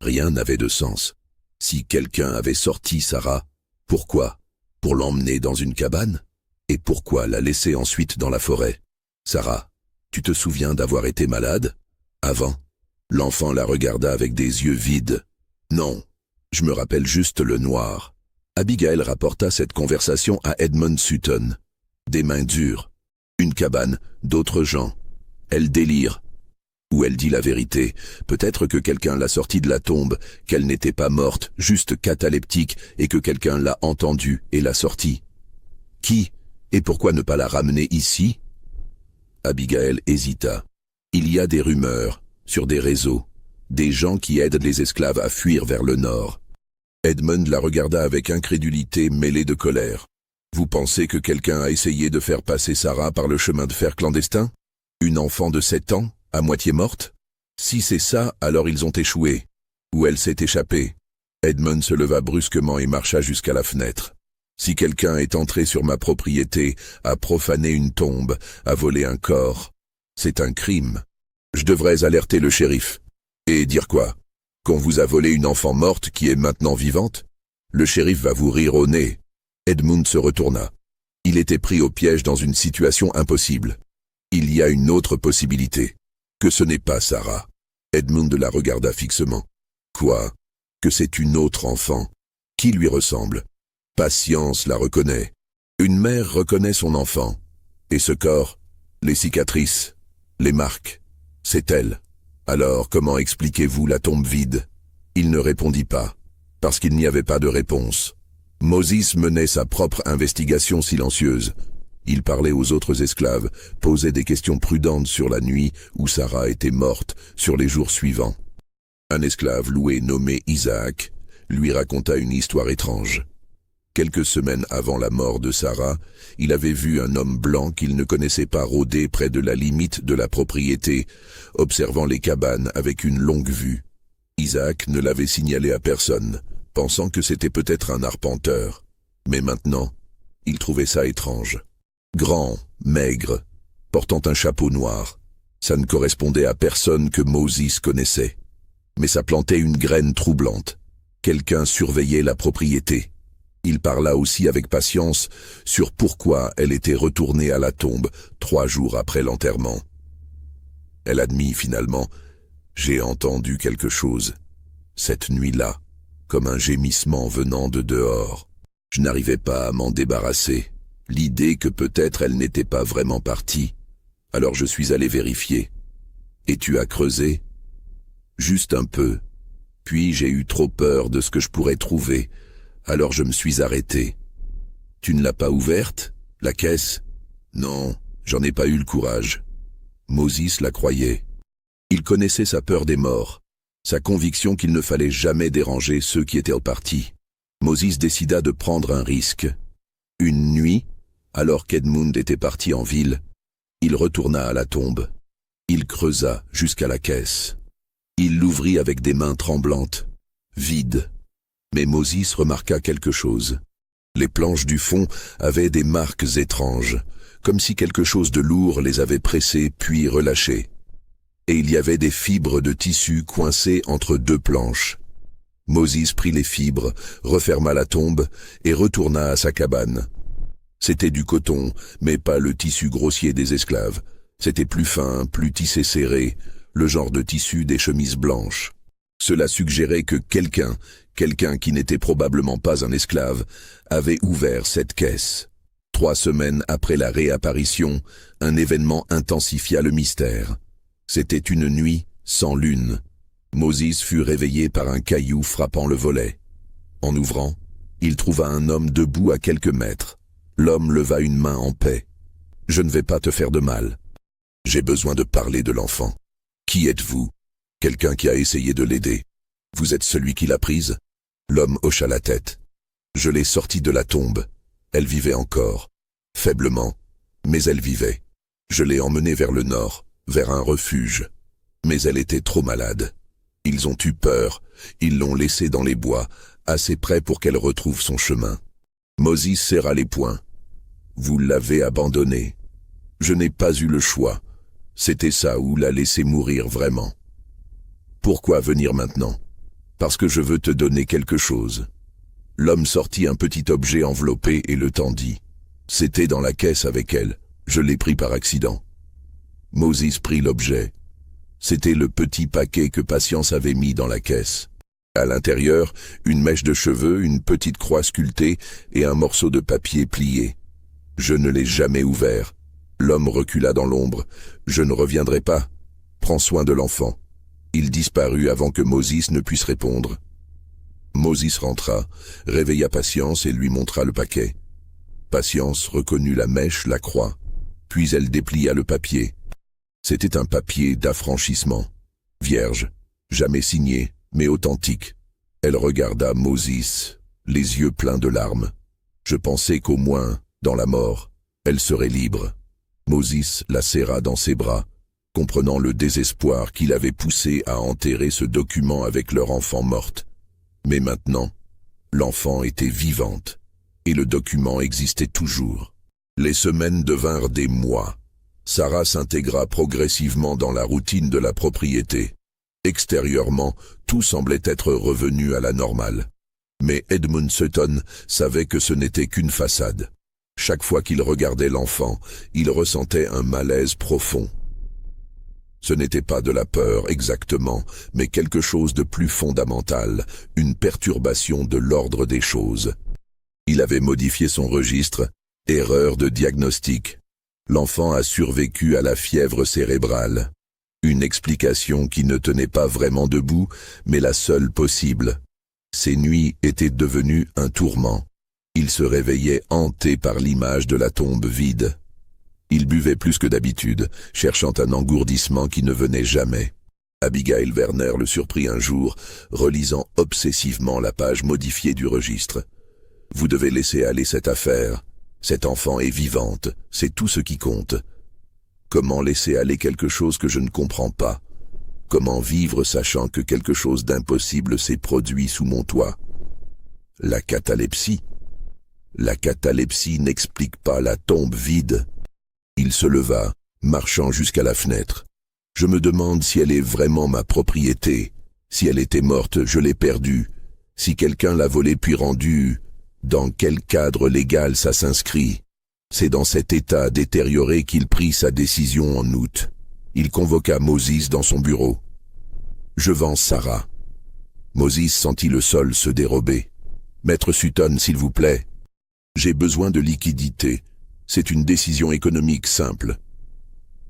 Rien n'avait de sens. Si quelqu'un avait sorti Sarah, pourquoi? Pour l'emmener dans une cabane? Et pourquoi la laisser ensuite dans la forêt? Sarah, tu te souviens d'avoir été malade? Avant? L'enfant la regarda avec des yeux vides. Non, je me rappelle juste le noir. Abigail rapporta cette conversation à Edmund Sutton. Des mains dures, une cabane, d'autres gens. Elle délire. Ou elle dit la vérité. Peut-être que quelqu'un l'a sortie de la tombe, qu'elle n'était pas morte, juste cataleptique, et que quelqu'un l'a entendue et l'a sortie. Qui? Et pourquoi ne pas la ramener ici? Abigail hésita. Il y a des rumeurs, sur des réseaux, des gens qui aident les esclaves à fuir vers le nord. Edmund la regarda avec incrédulité mêlée de colère. Vous pensez que quelqu'un a essayé de faire passer Sarah par le chemin de fer clandestin? Une enfant de 7 ans, à moitié morte? Si c'est ça, alors ils ont échoué. Ou elle s'est échappée. Edmund se leva brusquement et marcha jusqu'à la fenêtre. Si quelqu'un est entré sur ma propriété, a profané une tombe, a volé un corps, c'est un crime. Je devrais alerter le shérif. Et dire quoi? Qu'on vous a volé une enfant morte qui est maintenant vivante? Le shérif va vous rire au nez. Edmund se retourna. Il était pris au piège dans une situation impossible. Il y a une autre possibilité. Que ce n'est pas Sarah. Edmund la regarda fixement. Quoi? Que c'est une autre enfant. Qui lui ressemble? Patience la reconnaît. Une mère reconnaît son enfant. Et ce corps? Les cicatrices? Les marques? C'est elle. Alors comment expliquez-vous la tombe vide? Il ne répondit pas, parce qu'il n'y avait pas de réponse. Moses menait sa propre investigation silencieuse. Il parlait aux autres esclaves, posait des questions prudentes sur la nuit où Sarah était morte, sur les jours suivants. Un esclave loué nommé Isaac lui raconta une histoire étrange. Quelques semaines avant la mort de Sarah, il avait vu un homme blanc qu'il ne connaissait pas rôder près de la limite de la propriété, observant les cabanes avec une longue vue. Isaac ne l'avait signalé à personne, pensant que c'était peut-être un arpenteur. Mais maintenant, il trouvait ça étrange. Grand, maigre, portant un chapeau noir. Ça ne correspondait à personne que Moses connaissait. Mais ça plantait une graine troublante. Quelqu'un surveillait la propriété. Il parla aussi avec patience sur pourquoi elle était retournée à la tombe 3 jours après l'enterrement. Elle admit finalement « J'ai entendu quelque chose, cette nuit-là, comme un gémissement venant de dehors. Je n'arrivais pas à m'en débarrasser. L'idée que peut-être elle n'était pas vraiment partie. Alors je suis allé vérifier. Et tu as creusé? Juste un peu. Puis j'ai eu trop peur de ce que je pourrais trouver. Alors je me suis arrêté. Tu ne l'as pas ouverte, la caisse? Non, j'en ai pas eu le courage. Moses la croyait. Il connaissait sa peur des morts, sa conviction qu'il ne fallait jamais déranger ceux qui étaient partis. Moses décida de prendre un risque. Une nuit, alors qu'Edmund était parti en ville, il retourna à la tombe. Il creusa jusqu'à la caisse. Il l'ouvrit avec des mains tremblantes, vide. Mais Moses remarqua quelque chose. Les planches du fond avaient des marques étranges, comme si quelque chose de lourd les avait pressées puis relâchées. Et il y avait des fibres de tissu coincées entre 2 planches. Moses prit les fibres, referma la tombe et retourna à sa cabane. C'était du coton, mais pas le tissu grossier des esclaves. C'était plus fin, plus tissé serré, le genre de tissu des chemises blanches. Cela suggérait que quelqu'un qui n'était probablement pas un esclave, avait ouvert cette caisse. 3 semaines après la réapparition, un événement intensifia le mystère. C'était une nuit sans lune. Moses fut réveillé par un caillou frappant le volet. En ouvrant, il trouva un homme debout à quelques mètres. L'homme leva une main en paix. « Je ne vais pas te faire de mal. J'ai besoin de parler de l'enfant. Qui êtes-vous? Quelqu'un qui a essayé de l'aider. Vous êtes celui qui l'a prise? » L'homme hocha la tête. « Je l'ai sortie de la tombe. Elle vivait encore. Faiblement, mais elle vivait. Je l'ai emmenée vers le nord, vers un refuge. Mais elle était trop malade. Ils ont eu peur. Ils l'ont laissée dans les bois, assez près pour qu'elle retrouve son chemin. » Moses serra les poings. « Vous l'avez abandonnée. Je n'ai pas eu le choix. C'était ça ou la laisser mourir vraiment. Pourquoi venir maintenant? Parce que je veux te donner quelque chose. » L'homme sortit un petit objet enveloppé et le tendit. C'était dans la caisse avec elle. Je l'ai pris par accident. Moses prit l'objet. C'était le petit paquet que Patience avait mis dans la caisse. À l'intérieur, une mèche de cheveux, une petite croix sculptée et un morceau de papier plié. Je ne l'ai jamais ouvert. L'homme recula dans l'ombre. Je ne reviendrai pas. Prends soin de l'enfant. Il disparut avant que Moses ne puisse répondre. Moses rentra, réveilla Patience et lui montra le paquet. Patience reconnut la mèche, la croix, puis elle déplia le papier. C'était un papier d'affranchissement, vierge, jamais signé, mais authentique. Elle regarda Moses, les yeux pleins de larmes. Je pensais qu'au moins, dans la mort, elle serait libre. Moses la serra dans ses bras, comprenant le désespoir qui l'avait poussé à enterrer ce document avec leur enfant morte. Mais maintenant, l'enfant était vivante, et le document existait toujours. Les semaines devinrent des mois. Sarah s'intégra progressivement dans la routine de la propriété. Extérieurement, tout semblait être revenu à la normale. Mais Edmund Sutton savait que ce n'était qu'une façade. Chaque fois qu'il regardait l'enfant, il ressentait un malaise profond. Ce n'était pas de la peur exactement, mais quelque chose de plus fondamental, une perturbation de l'ordre des choses. Il avait modifié son registre, erreur de diagnostic. L'enfant a survécu à la fièvre cérébrale. Une explication qui ne tenait pas vraiment debout, mais la seule possible. Ses nuits étaient devenues un tourment. Il se réveillait hanté par l'image de la tombe vide. Il buvait plus que d'habitude, cherchant un engourdissement qui ne venait jamais. Abigail Werner le surprit un jour, relisant obsessivement la page modifiée du registre. « Vous devez laisser aller cette affaire. Cette enfant est vivante, c'est tout ce qui compte. Comment laisser aller quelque chose que je ne comprends pas? Comment vivre sachant que quelque chose d'impossible s'est produit sous mon toit? La catalepsie. La catalepsie n'explique pas la tombe vide. » Il se leva, marchant jusqu'à la fenêtre. « Je me demande si elle est vraiment ma propriété. Si elle était morte, je l'ai perdue. Si quelqu'un l'a volée puis rendue, dans quel cadre légal ça s'inscrit? C'est dans cet état détérioré qu'il prit sa décision en août. Il convoqua Moses dans son bureau. « Je vends Sarah. » Moses sentit le sol se dérober. « Maître Sutton, s'il vous plaît. J'ai besoin de liquidité. C'est une décision économique simple. »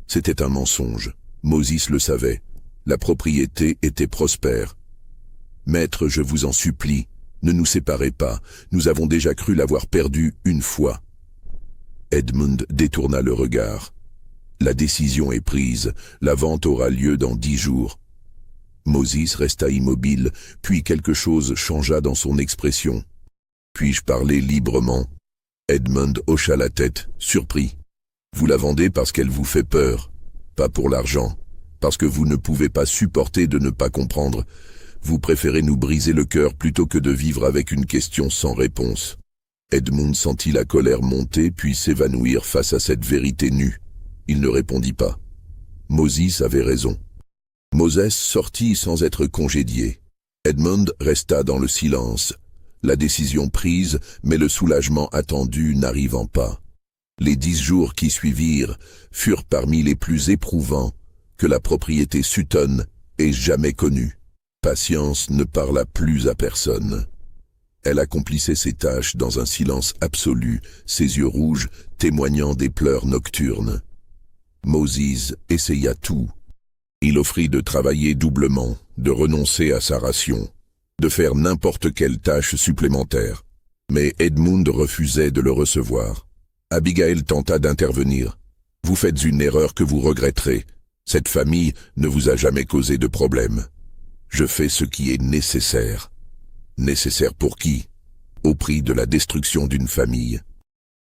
C'était un mensonge. Moses le savait. La propriété était prospère. « Maître, je vous en supplie, ne nous séparez pas. Nous avons déjà cru l'avoir perdue une fois. » Edmund détourna le regard. « La décision est prise. La vente aura lieu dans 10 jours. » Moses resta immobile, puis quelque chose changea dans son expression. « Puis-je parler librement ?» Edmund hocha la tête, surpris. « Vous la vendez parce qu'elle vous fait peur, pas pour l'argent, parce que vous ne pouvez pas supporter de ne pas comprendre. Vous préférez nous briser le cœur plutôt que de vivre avec une question sans réponse. » Edmund sentit la colère monter puis s'évanouir face à cette vérité nue. Il ne répondit pas. Moses avait raison. Moses sortit sans être congédié. Edmund resta dans le silence. La décision prise, mais le soulagement attendu n'arrivant pas. Les 10 jours qui suivirent furent parmi les plus éprouvants que la propriété Sutton ait jamais connus. Patience ne parla plus à personne. Elle accomplissait ses tâches dans un silence absolu, ses yeux rouges témoignant des pleurs nocturnes. Moses essaya tout. Il offrit de travailler doublement, de renoncer à sa ration, de faire n'importe quelle tâche supplémentaire. Mais Edmund refusait de le recevoir. Abigail tenta d'intervenir. « Vous faites une erreur que vous regretterez. Cette famille ne vous a jamais causé de problème. Je fais ce qui est nécessaire. » Nécessaire pour qui? Au prix de la destruction d'une famille.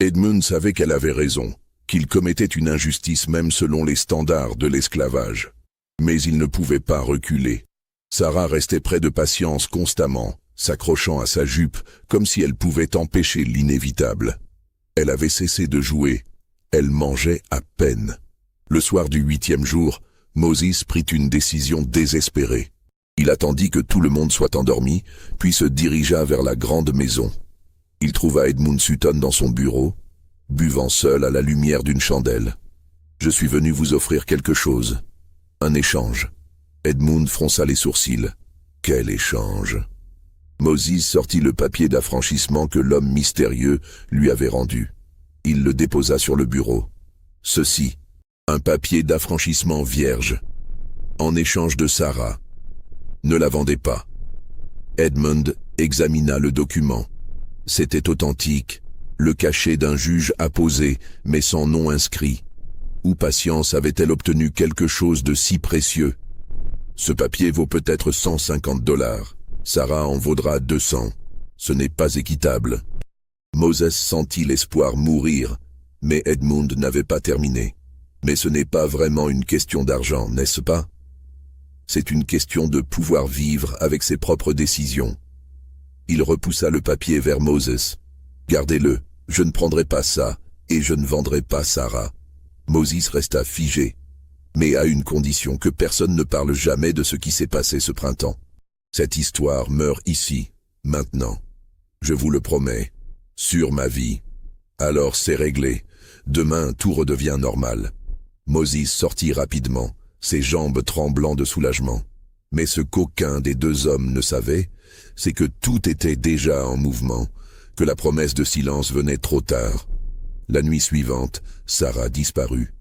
Edmund savait qu'elle avait raison, qu'il commettait une injustice même selon les standards de l'esclavage. Mais il ne pouvait pas reculer. Sarah restait près de Patience constamment, s'accrochant à sa jupe comme si elle pouvait empêcher l'inévitable. Elle avait cessé de jouer. Elle mangeait à peine. Le soir du 8e jour, Moses prit une décision désespérée. Il attendit que tout le monde soit endormi, puis se dirigea vers la grande maison. Il trouva Edmund Sutton dans son bureau, buvant seul à la lumière d'une chandelle. « Je suis venu vous offrir quelque chose. Un échange. » Edmund fronça les sourcils. « Quel échange ?» Moses sortit le papier d'affranchissement que l'homme mystérieux lui avait rendu. Il le déposa sur le bureau. « Ceci, un papier d'affranchissement vierge. En échange de Sarah. Ne la vendez pas. » Edmund examina le document. C'était authentique, le cachet d'un juge apposé, mais sans nom inscrit. Où Patience avait-elle obtenu quelque chose de si précieux? Ce papier vaut peut-être $150. Sarah en vaudra 200. Ce n'est pas équitable. Moses sentit l'espoir mourir, mais Edmund n'avait pas terminé. Mais ce n'est pas vraiment une question d'argent, n'est-ce pas? C'est une question de pouvoir vivre avec ses propres décisions. Il repoussa le papier vers Moses. « Gardez-le, je ne prendrai pas ça, et je ne vendrai pas Sarah. » Moses resta figé, mais à une condition que personne ne parle jamais de ce qui s'est passé ce printemps. Cette histoire meurt ici, maintenant. Je vous le promets, sur ma vie. Alors c'est réglé. Demain, tout redevient normal. Moses sortit rapidement, ses jambes tremblant de soulagement. Mais ce qu'aucun des deux hommes ne savait, c'est que tout était déjà en mouvement, que la promesse de silence venait trop tard. La nuit suivante, Sarah disparut.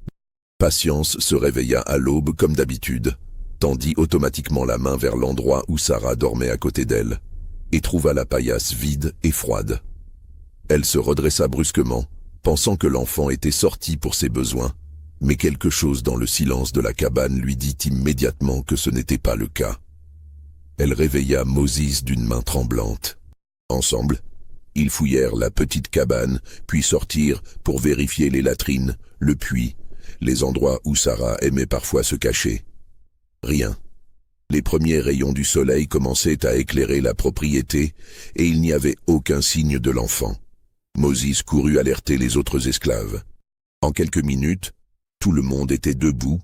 Patience se réveilla à l'aube comme d'habitude, tendit automatiquement la main vers l'endroit où Sarah dormait à côté d'elle, et trouva la paillasse vide et froide. Elle se redressa brusquement, pensant que l'enfant était sorti pour ses besoins, mais quelque chose dans le silence de la cabane lui dit immédiatement que ce n'était pas le cas. Elle réveilla Moses d'une main tremblante. Ensemble, ils fouillèrent la petite cabane, puis sortirent pour vérifier les latrines, le puits, les endroits où Sarah aimait parfois se cacher. Rien. Les premiers rayons du soleil commençaient à éclairer la propriété et il n'y avait aucun signe de l'enfant. Moses courut alerter les autres esclaves. En quelques minutes, tout le monde était debout,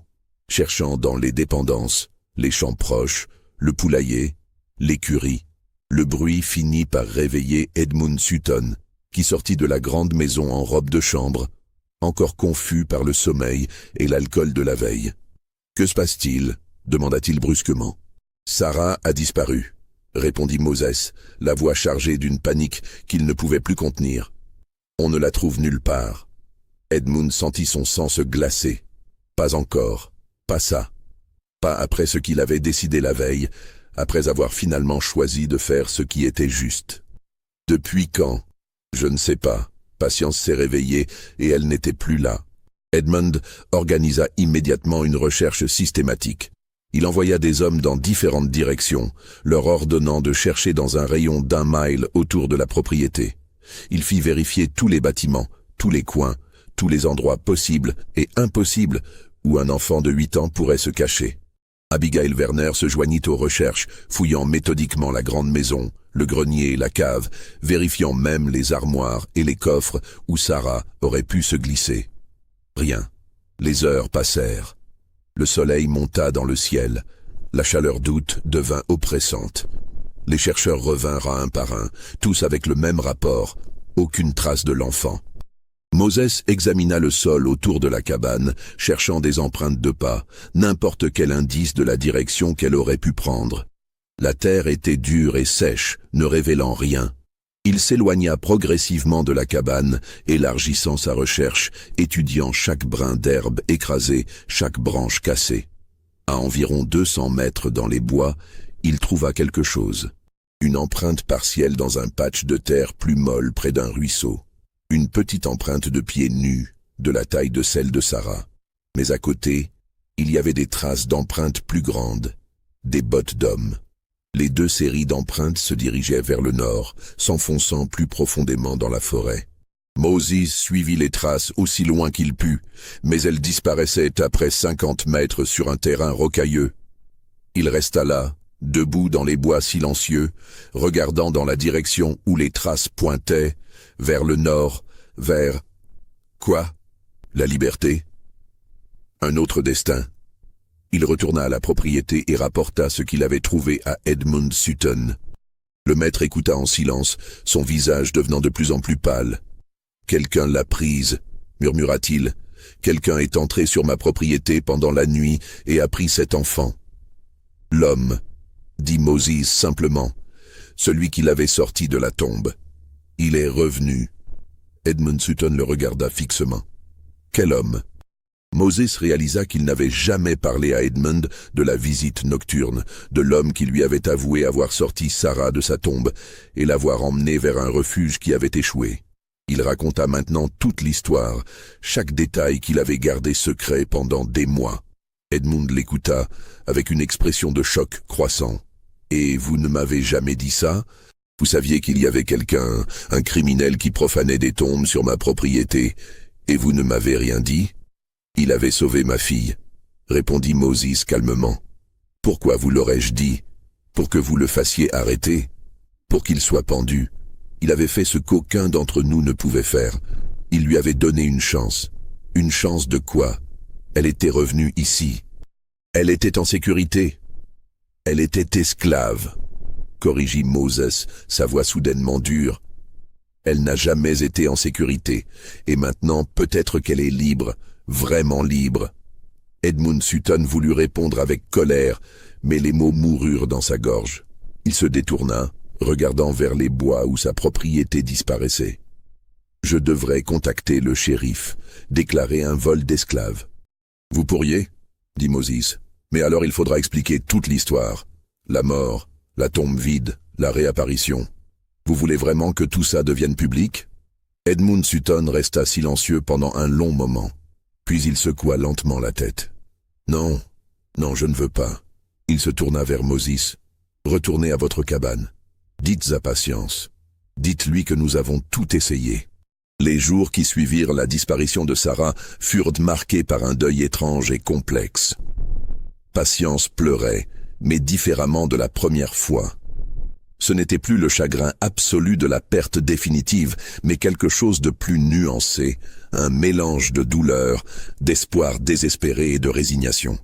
cherchant dans les dépendances, les champs proches, le poulailler, l'écurie. Le bruit finit par réveiller Edmund Sutton, qui sortit de la grande maison en robe de chambre, encore confus par le sommeil et l'alcool de la veille. « Que se passe-t-il » demanda-t-il brusquement. « Sarah a disparu » répondit Moses, la voix chargée d'une panique qu'il ne pouvait plus contenir. « On ne la trouve nulle part. » Edmund sentit son sang se glacer. Pas encore, pas ça. Pas après ce qu'il avait décidé la veille, après avoir finalement choisi de faire ce qui était juste. Depuis quand? Je ne sais pas. Patience s'est réveillée et elle n'était plus là. Edmund organisa immédiatement une recherche systématique. Il envoya des hommes dans différentes directions, leur ordonnant de chercher dans un rayon d'1 mile autour de la propriété. Il fit vérifier tous les bâtiments, tous les coins, tous les endroits possibles et impossibles où un enfant de 8 ans pourrait se cacher. Abigail Werner se joignit aux recherches, fouillant méthodiquement la grande maison, le grenier et la cave, vérifiant même les armoires et les coffres où Sarah aurait pu se glisser. Rien. Les heures passèrent. Le soleil monta dans le ciel. La chaleur d'août devint oppressante. Les chercheurs revinrent un par un, tous avec le même rapport. Aucune trace de l'enfant. Moses examina le sol autour de la cabane, cherchant des empreintes de pas, n'importe quel indice de la direction qu'elle aurait pu prendre. La terre était dure et sèche, ne révélant rien. Il s'éloigna progressivement de la cabane, élargissant sa recherche, étudiant chaque brin d'herbe écrasé, chaque branche cassée. À environ 200 mètres dans les bois, il trouva quelque chose. Une empreinte partielle dans un patch de terre plus molle près d'un ruisseau. Une petite empreinte de pied nu, de la taille de celle de Sarah. Mais à côté, il y avait des traces d'empreintes plus grandes, des bottes d'hommes. Les 2 séries d'empreintes se dirigeaient vers le nord, s'enfonçant plus profondément dans la forêt. Moses suivit les traces aussi loin qu'il put, mais elles disparaissaient après 50 mètres sur un terrain rocailleux. Il resta là, debout dans les bois silencieux, regardant dans la direction où les traces pointaient, vers le nord, vers... Quoi? La liberté? Un autre destin. Il retourna à la propriété et rapporta ce qu'il avait trouvé à Edmund Sutton. Le maître écouta en silence, son visage devenant de plus en plus pâle. « Quelqu'un l'a prise, » murmura-t-il. « Quelqu'un est entré sur ma propriété pendant la nuit et a pris cet enfant. »« L'homme, » dit Moses simplement, « celui qui l'avait sorti de la tombe. Il est revenu. » Edmund Sutton le regarda fixement. « Quel homme ?» Moses réalisa qu'il n'avait jamais parlé à Edmund de la visite nocturne, de l'homme qui lui avait avoué avoir sorti Sarah de sa tombe et l'avoir emmenée vers un refuge qui avait échoué. Il raconta maintenant toute l'histoire, chaque détail qu'il avait gardé secret pendant des mois. Edmund l'écouta avec une expression de choc croissant. « Et vous ne m'avez jamais dit ça ? Vous saviez qu'il y avait quelqu'un, un criminel qui profanait des tombes sur ma propriété, et vous ne m'avez rien dit ? » « Il avait sauvé ma fille, » répondit Moses calmement. « Pourquoi vous l'aurais-je dit? Pour que vous le fassiez arrêter? Pour qu'il soit pendu? Il avait fait ce qu'aucun d'entre nous ne pouvait faire. Il lui avait donné une chance. Une chance de quoi? Elle était revenue ici. Elle était en sécurité. Elle était esclave, corrigit Moses, sa voix soudainement dure. Elle n'a jamais été en sécurité, et maintenant peut-être qu'elle est libre, vraiment libre. Edmund Sutton voulut répondre avec colère, mais les mots moururent dans sa gorge. Il se détourna, regardant vers les bois où sa propriété disparaissait. « Je devrais contacter le shérif, déclarer un vol d'esclaves. »« Vous pourriez ?» dit Moses. « Mais alors il faudra expliquer toute l'histoire. La mort, la tombe vide, la réapparition. Vous voulez vraiment que tout ça devienne public ?» Edmund Sutton resta silencieux pendant un long moment. Puis il secoua lentement la tête. « Non, non, je ne veux pas. » Il se tourna vers Moses. « Retournez à votre cabane. Dites à Patience. Dites-lui que nous avons tout essayé. » Les jours qui suivirent la disparition de Sarah furent marqués par un deuil étrange et complexe. Patience pleurait, mais différemment de la première fois. Ce n'était plus le chagrin absolu de la perte définitive, mais quelque chose de plus nuancé, un mélange de douleur, d'espoir désespéré et de résignation.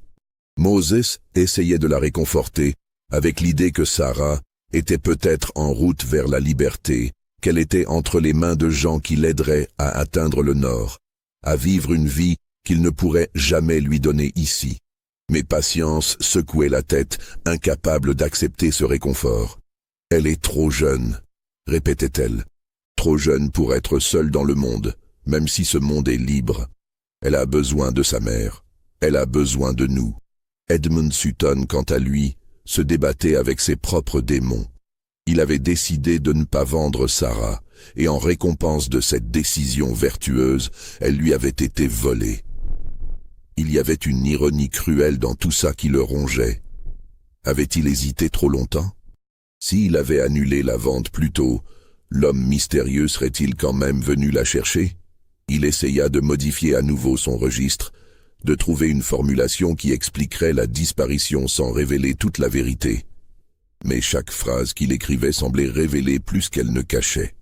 Moses essayait de la réconforter, avec l'idée que Sarah était peut-être en route vers la liberté, qu'elle était entre les mains de gens qui l'aideraient à atteindre le nord, à vivre une vie qu'il ne pourrait jamais lui donner ici. Mais Patience secouait la tête, incapable d'accepter ce réconfort. « Elle est trop jeune », répétait-elle. « Trop jeune pour être seule dans le monde, même si ce monde est libre. Elle a besoin de sa mère. Elle a besoin de nous. » Edmund Sutton, quant à lui, se débattait avec ses propres démons. Il avait décidé de ne pas vendre Sarah, et en récompense de cette décision vertueuse, elle lui avait été volée. Il y avait une ironie cruelle dans tout ça qui le rongeait. Avait-il hésité trop longtemps? S'il avait annulé la vente plus tôt, l'homme mystérieux serait-il quand même venu la chercher? Il essaya de modifier à nouveau son registre, de trouver une formulation qui expliquerait la disparition sans révéler toute la vérité. Mais chaque phrase qu'il écrivait semblait révéler plus qu'elle ne cachait.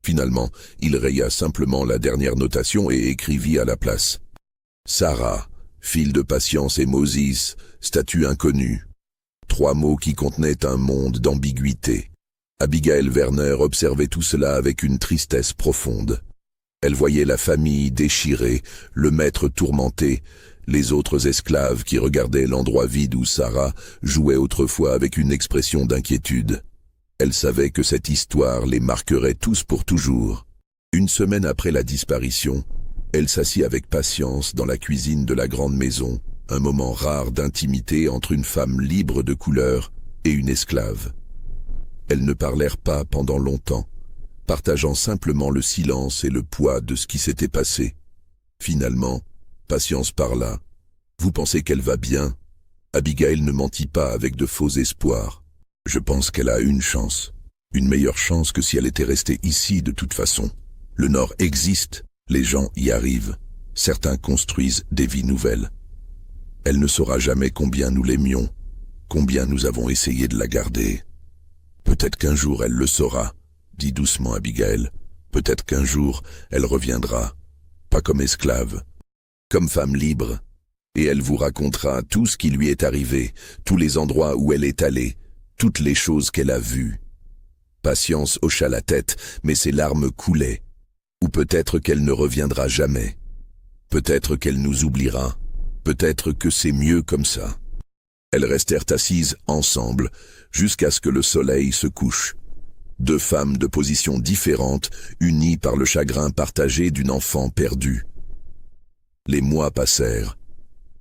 Finalement, il raya simplement la dernière notation et écrivit à la place. Sarah, fille de Patience et Moses, statut inconnu. 3 mots qui contenaient un monde d'ambiguïté. Abigail Werner observait tout cela avec une tristesse profonde. Elle voyait la famille déchirée, le maître tourmenté, les autres esclaves qui regardaient l'endroit vide où Sarah jouait autrefois avec une expression d'inquiétude. Elle savait que cette histoire les marquerait tous pour toujours. Une semaine après la disparition, elle s'assit avec Patience dans la cuisine de la grande maison, un moment rare d'intimité entre une femme libre de couleur et une esclave. Elles ne parlèrent pas pendant longtemps, partageant simplement le silence et le poids de ce qui s'était passé. Finalement, Patience parla. « Vous pensez qu'elle va bien ?» Abigail ne mentit pas avec de faux espoirs. « Je pense qu'elle a une chance. Une meilleure chance que si elle était restée ici de toute façon. Le Nord existe, les gens y arrivent. Certains construisent des vies nouvelles. Elle ne saura jamais combien nous l'aimions, combien nous avons essayé de la garder. Peut-être qu'un jour elle le saura, dit doucement Abigail. Peut-être qu'un jour elle reviendra, pas comme esclave, comme femme libre, et elle vous racontera tout ce qui lui est arrivé, tous les endroits où elle est allée, toutes les choses qu'elle a vues. » Patience hocha la tête, mais ses larmes coulaient. Ou peut-être qu'elle ne reviendra jamais. Peut-être qu'elle nous oubliera. Peut-être que c'est mieux comme ça. Elles restèrent assises ensemble, jusqu'à ce que le soleil se couche. 2 femmes de positions différentes, unies par le chagrin partagé d'une enfant perdue. Les mois passèrent,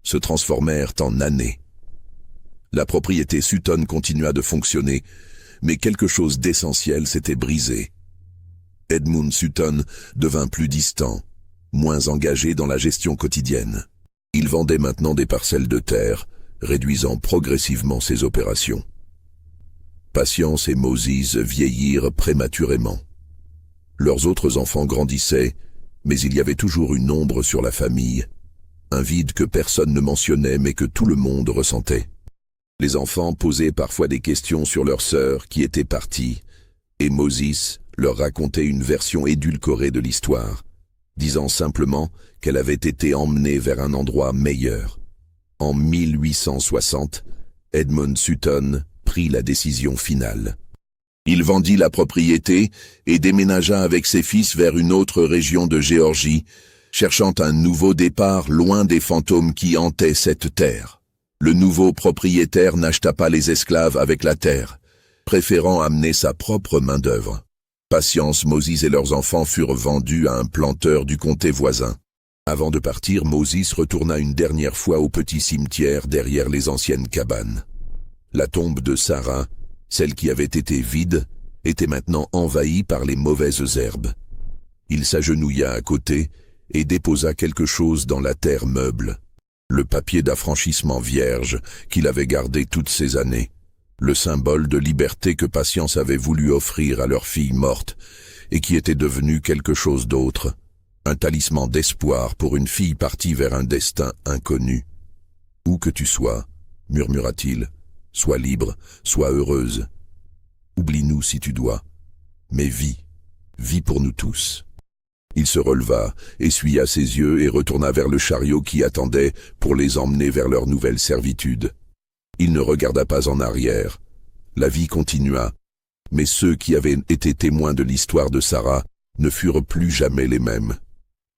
se transformèrent en années. La propriété Sutton continua de fonctionner, mais quelque chose d'essentiel s'était brisé. Edmund Sutton devint plus distant, moins engagé dans la gestion quotidienne. Il vendait maintenant des parcelles de terre, réduisant progressivement ses opérations. Patience et Moses vieillirent prématurément. Leurs autres enfants grandissaient, mais il y avait toujours une ombre sur la famille, un vide que personne ne mentionnait mais que tout le monde ressentait. Les enfants posaient parfois des questions sur leur sœur qui était partie, et Moses leur racontait une version édulcorée de l'histoire. disant simplement qu'elle avait été emmenée vers un endroit meilleur. En 1860, Edmund Sutton prit la décision finale. Il vendit la propriété et déménagea avec ses fils vers une autre région de Géorgie, cherchant un nouveau départ loin des fantômes qui hantaient cette terre. Le nouveau propriétaire n'acheta pas les esclaves avec la terre, préférant amener sa propre main-d'œuvre. Patience, Moses et leurs enfants furent vendus à un planteur du comté voisin. Avant de partir, Moses retourna une dernière fois au petit cimetière derrière les anciennes cabanes. La tombe de Sarah, celle qui avait été vide, était maintenant envahie par les mauvaises herbes. Il s'agenouilla à côté et déposa quelque chose dans la terre meuble. Le papier d'affranchissement vierge qu'il avait gardé toutes ces années. Le symbole de liberté que Patience avait voulu offrir à leur fille morte et qui était devenu quelque chose d'autre. Un talisman d'espoir pour une fille partie vers un destin inconnu. « Où que tu sois, murmura-t-il, sois libre, sois heureuse. Oublie-nous si tu dois, mais vis pour nous tous. » Il se releva, essuya ses yeux et retourna vers le chariot qui attendait pour les emmener vers leur nouvelle servitude. Il ne regarda pas en arrière. La vie continua, mais ceux qui avaient été témoins de l'histoire de Sarah ne furent plus jamais les mêmes.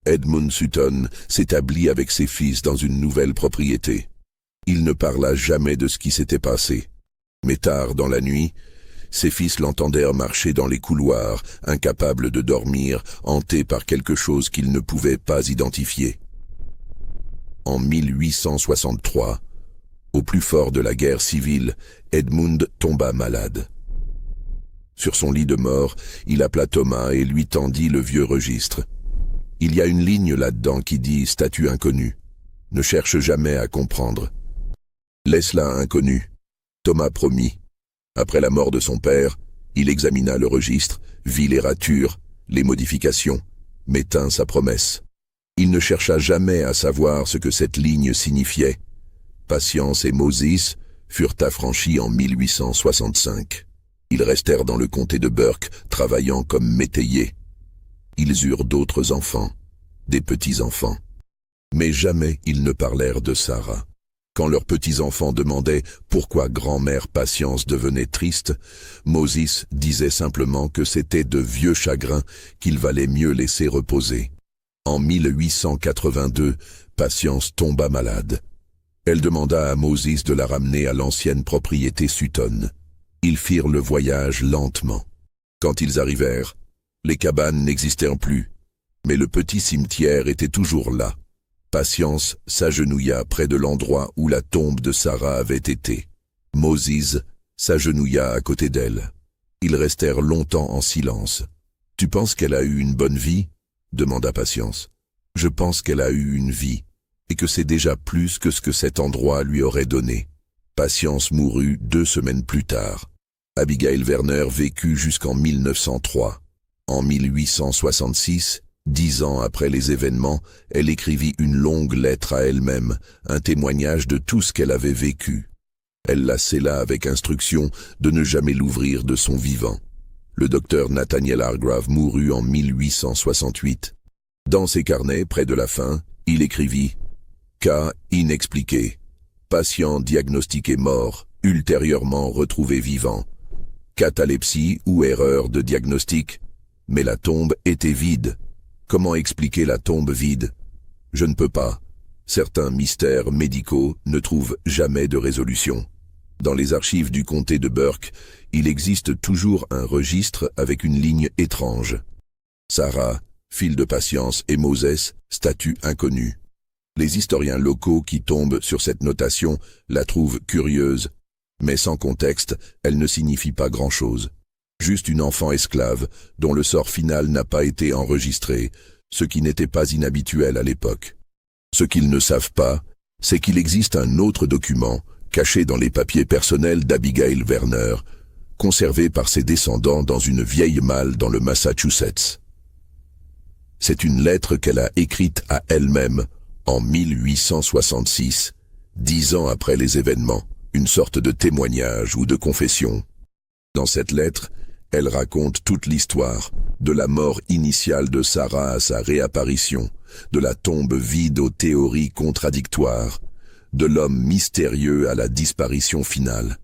Edmund Sutton s'établit avec ses fils dans une nouvelle propriété. Il ne parla jamais de ce qui s'était passé. Mais tard dans la nuit, ses fils l'entendèrent marcher dans les couloirs, incapable de dormir, hanté par quelque chose qu'ils ne pouvaient pas identifier. En 1863, au plus fort de la guerre civile, Edmund tomba malade. Sur son lit de mort, il appela Thomas et lui tendit le vieux registre. Il y a une ligne là-dedans qui dit « statut inconnu ». Ne cherche jamais à comprendre. Laisse-la inconnu. Thomas promit. Après la mort de son père, il examina le registre, vit les ratures, les modifications, mais tint sa promesse. Il ne chercha jamais à savoir ce que cette ligne signifiait. Patience et Moses furent affranchis en 1865. Ils restèrent dans le comté de Burke, travaillant comme métayers. Ils eurent d'autres enfants, des petits-enfants. Mais jamais ils ne parlèrent de Sarah. Quand leurs petits-enfants demandaient pourquoi grand-mère Patience devenait triste, Moses disait simplement que c'était de vieux chagrins qu'il valait mieux laisser reposer. En 1882, Patience tomba malade. Elle demanda à Moses de la ramener à l'ancienne propriété Sutton. Ils firent le voyage lentement. Quand ils arrivèrent, les cabanes n'existèrent plus, mais le petit cimetière était toujours là. Patience s'agenouilla près de l'endroit où la tombe de Sarah avait été. Moses s'agenouilla à côté d'elle. Ils restèrent longtemps en silence. « Tu penses qu'elle a eu une bonne vie ?» demanda Patience. « Je pense qu'elle a eu une vie, et que c'est déjà plus que ce que cet endroit lui aurait donné. » Patience mourut 2 semaines plus tard. Abigail Werner vécut jusqu'en 1903. En 1866, 10 ans après les événements, elle écrivit une longue lettre à elle-même, un témoignage de tout ce qu'elle avait vécu. Elle la scella avec instruction de ne jamais l'ouvrir de son vivant. Le docteur Nathaniel Hargrave mourut en 1868. Dans ses carnets, près de la fin, il écrivit « Cas inexpliqué. Patient diagnostiqué mort, ultérieurement retrouvé vivant. Catalepsie ou erreur de diagnostic. Mais la tombe était vide. Comment expliquer la tombe vide? Je ne peux pas. Certains mystères médicaux ne trouvent jamais de résolution. Dans les archives du comté de Burke, il existe toujours un registre avec une ligne étrange. Sarah, fille de Patience, et Moses, statut inconnu. Les historiens locaux qui tombent sur cette notation la trouvent curieuse, mais sans contexte, elle ne signifie pas grand-chose. Juste une enfant esclave, dont le sort final n'a pas été enregistré, ce qui n'était pas inhabituel à l'époque. Ce qu'ils ne savent pas, c'est qu'il existe un autre document, caché dans les papiers personnels d'Abigail Werner, conservé par ses descendants dans une vieille malle dans le Massachusetts. C'est une lettre qu'elle a écrite à elle-même en 1866, 10 ans après les événements, une sorte de témoignage ou de confession. Dans cette lettre, elle raconte toute l'histoire, De la mort initiale de Sarah à sa réapparition, de la tombe vide aux théories contradictoires, de l'homme mystérieux à la disparition finale.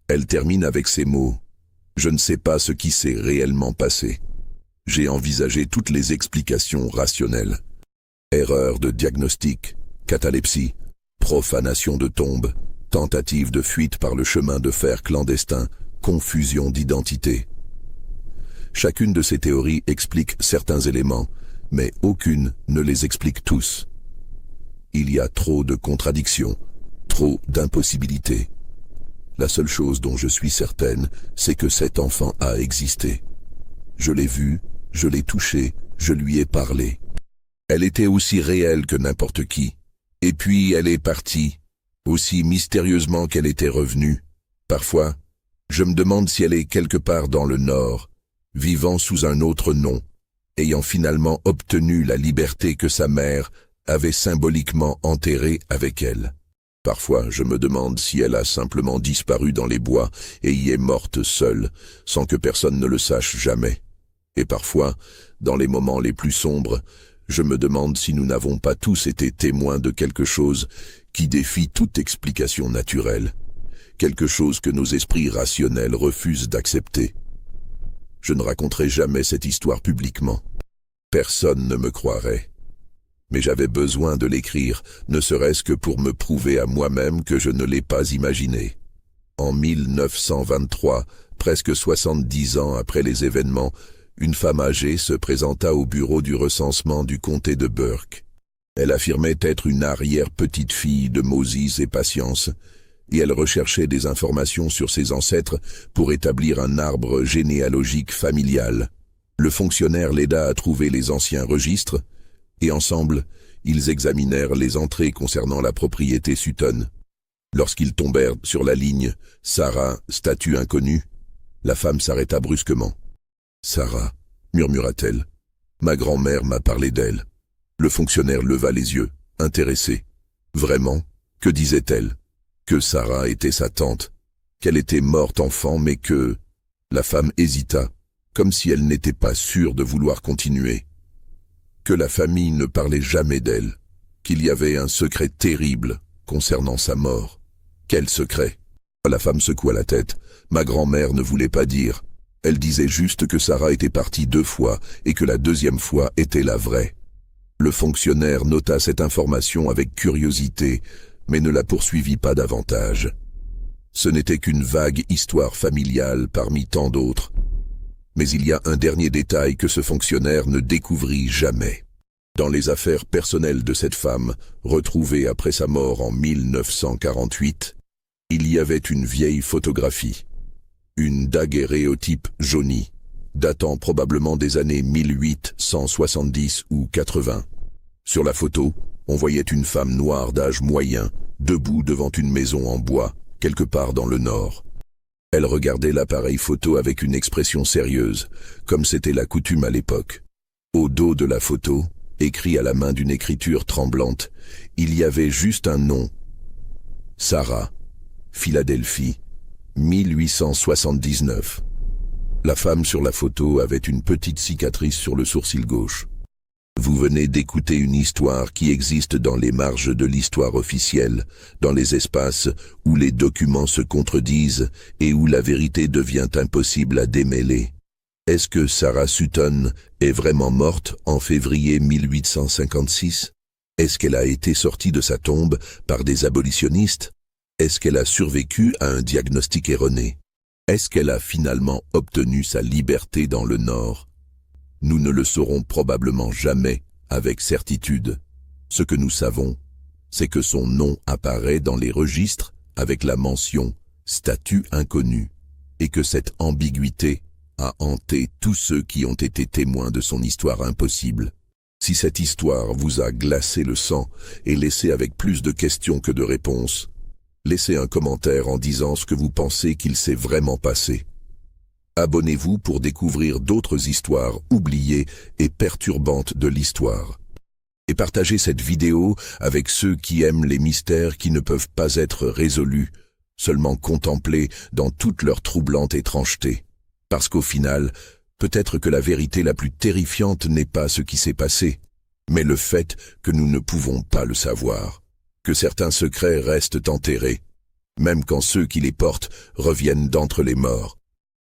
Elle termine avec ces mots « Je ne sais pas ce qui s'est réellement passé. J'ai envisagé toutes les explications rationnelles. Erreur de diagnostic, catalepsie, profanation de tombe, tentative de fuite par le chemin de fer clandestin, confusion d'identité. » Chacune de ces théories explique certains éléments, mais aucune ne les explique tous. Il y a trop de contradictions, trop d'impossibilités. La seule chose dont je suis certaine, c'est que cet enfant a existé. Je l'ai vu, je l'ai touché, je lui ai parlé. Elle était aussi réelle que n'importe qui. Et puis elle est partie, aussi mystérieusement qu'elle était revenue. Parfois, je me demande si elle est quelque part dans le Nord, vivant sous un autre nom, ayant finalement obtenu la liberté que sa mère avait symboliquement enterrée avec elle. Parfois, je me demande si elle a simplement disparu dans les bois et y est morte seule, sans que personne ne le sache jamais. Et parfois, dans les moments les plus sombres, je me demande si nous n'avons pas tous été témoins de quelque chose qui défie toute explication naturelle, quelque chose que nos esprits rationnels refusent d'accepter. Je ne raconterai jamais cette histoire publiquement. Personne ne me croirait. Mais j'avais besoin de l'écrire, ne serait-ce que pour me prouver à moi-même que je ne l'ai pas imaginé. En 1923, presque 70 ans après les événements, une femme âgée se présenta au bureau du recensement du comté de Burke. Elle affirmait être une arrière-petite-fille de Moses et Patience, et elle recherchait des informations sur ses ancêtres pour établir un arbre généalogique familial. Le fonctionnaire l'aida à trouver les anciens registres, et ensemble, ils examinèrent les entrées concernant la propriété Sutton. Lorsqu'ils tombèrent sur la ligne « Sarah, statut inconnu », la femme s'arrêta brusquement. « Sarah », murmura-t-elle, « ma grand-mère m'a parlé d'elle. » Le fonctionnaire leva les yeux, intéressé. « Vraiment ? Que disait-elle ? » Que Sarah était sa tante, qu'elle était morte enfant, mais que... La femme hésita, comme si elle n'était pas sûre de vouloir continuer. Que la famille ne parlait jamais d'elle, qu'il y avait un secret terrible concernant sa mort. Quel secret? La femme secoua la tête. Ma grand-mère ne voulait pas dire. Elle disait juste que Sarah était partie 2 fois et que la 2e fois était la vraie. Le fonctionnaire nota cette information avec curiosité, mais ne la poursuivit pas davantage. Ce n'était qu'une vague histoire familiale parmi tant d'autres. Mais il y a un dernier détail que ce fonctionnaire ne découvrit jamais. Dans les affaires personnelles de cette femme, retrouvée après sa mort en 1948, il y avait une vieille photographie. Une daguerréotype jaunie, datant probablement des années 1870 ou 80. Sur la photo, on voyait une femme noire d'âge moyen, debout devant une maison en bois, quelque part dans le nord. Elle regardait l'appareil photo avec une expression sérieuse, comme c'était la coutume à l'époque. Au dos de la photo, écrit à la main d'une écriture tremblante, il y avait juste un nom. Sarah, Philadelphie, 1879. La femme sur la photo avait une petite cicatrice sur le sourcil gauche. Vous venez d'écouter une histoire qui existe dans les marges de l'histoire officielle, dans les espaces où les documents se contredisent et où la vérité devient impossible à démêler. Est-ce que Sarah Sutton est vraiment morte en février 1856? Est-ce qu'elle a été sortie de sa tombe par des abolitionnistes? Est-ce qu'elle a survécu à un diagnostic erroné? Est-ce qu'elle a finalement obtenu sa liberté dans le Nord? Nous ne le saurons probablement jamais avec certitude. Ce que nous savons, c'est que son nom apparaît dans les registres avec la mention « statut inconnu » et que cette ambiguïté a hanté tous ceux qui ont été témoins de son histoire impossible. Si cette histoire vous a glacé le sang et laissé avec plus de questions que de réponses, laissez un commentaire en disant ce que vous pensez qu'il s'est vraiment passé. Abonnez-vous pour découvrir d'autres histoires oubliées et perturbantes de l'histoire. Et partagez cette vidéo avec ceux qui aiment les mystères qui ne peuvent pas être résolus, seulement contemplés dans toute leur troublante étrangeté. Parce qu'au final, Peut-être que la vérité la plus terrifiante n'est pas ce qui s'est passé, mais le fait que nous ne pouvons pas le savoir, que certains secrets restent enterrés, même quand ceux qui les portent reviennent d'entre les morts.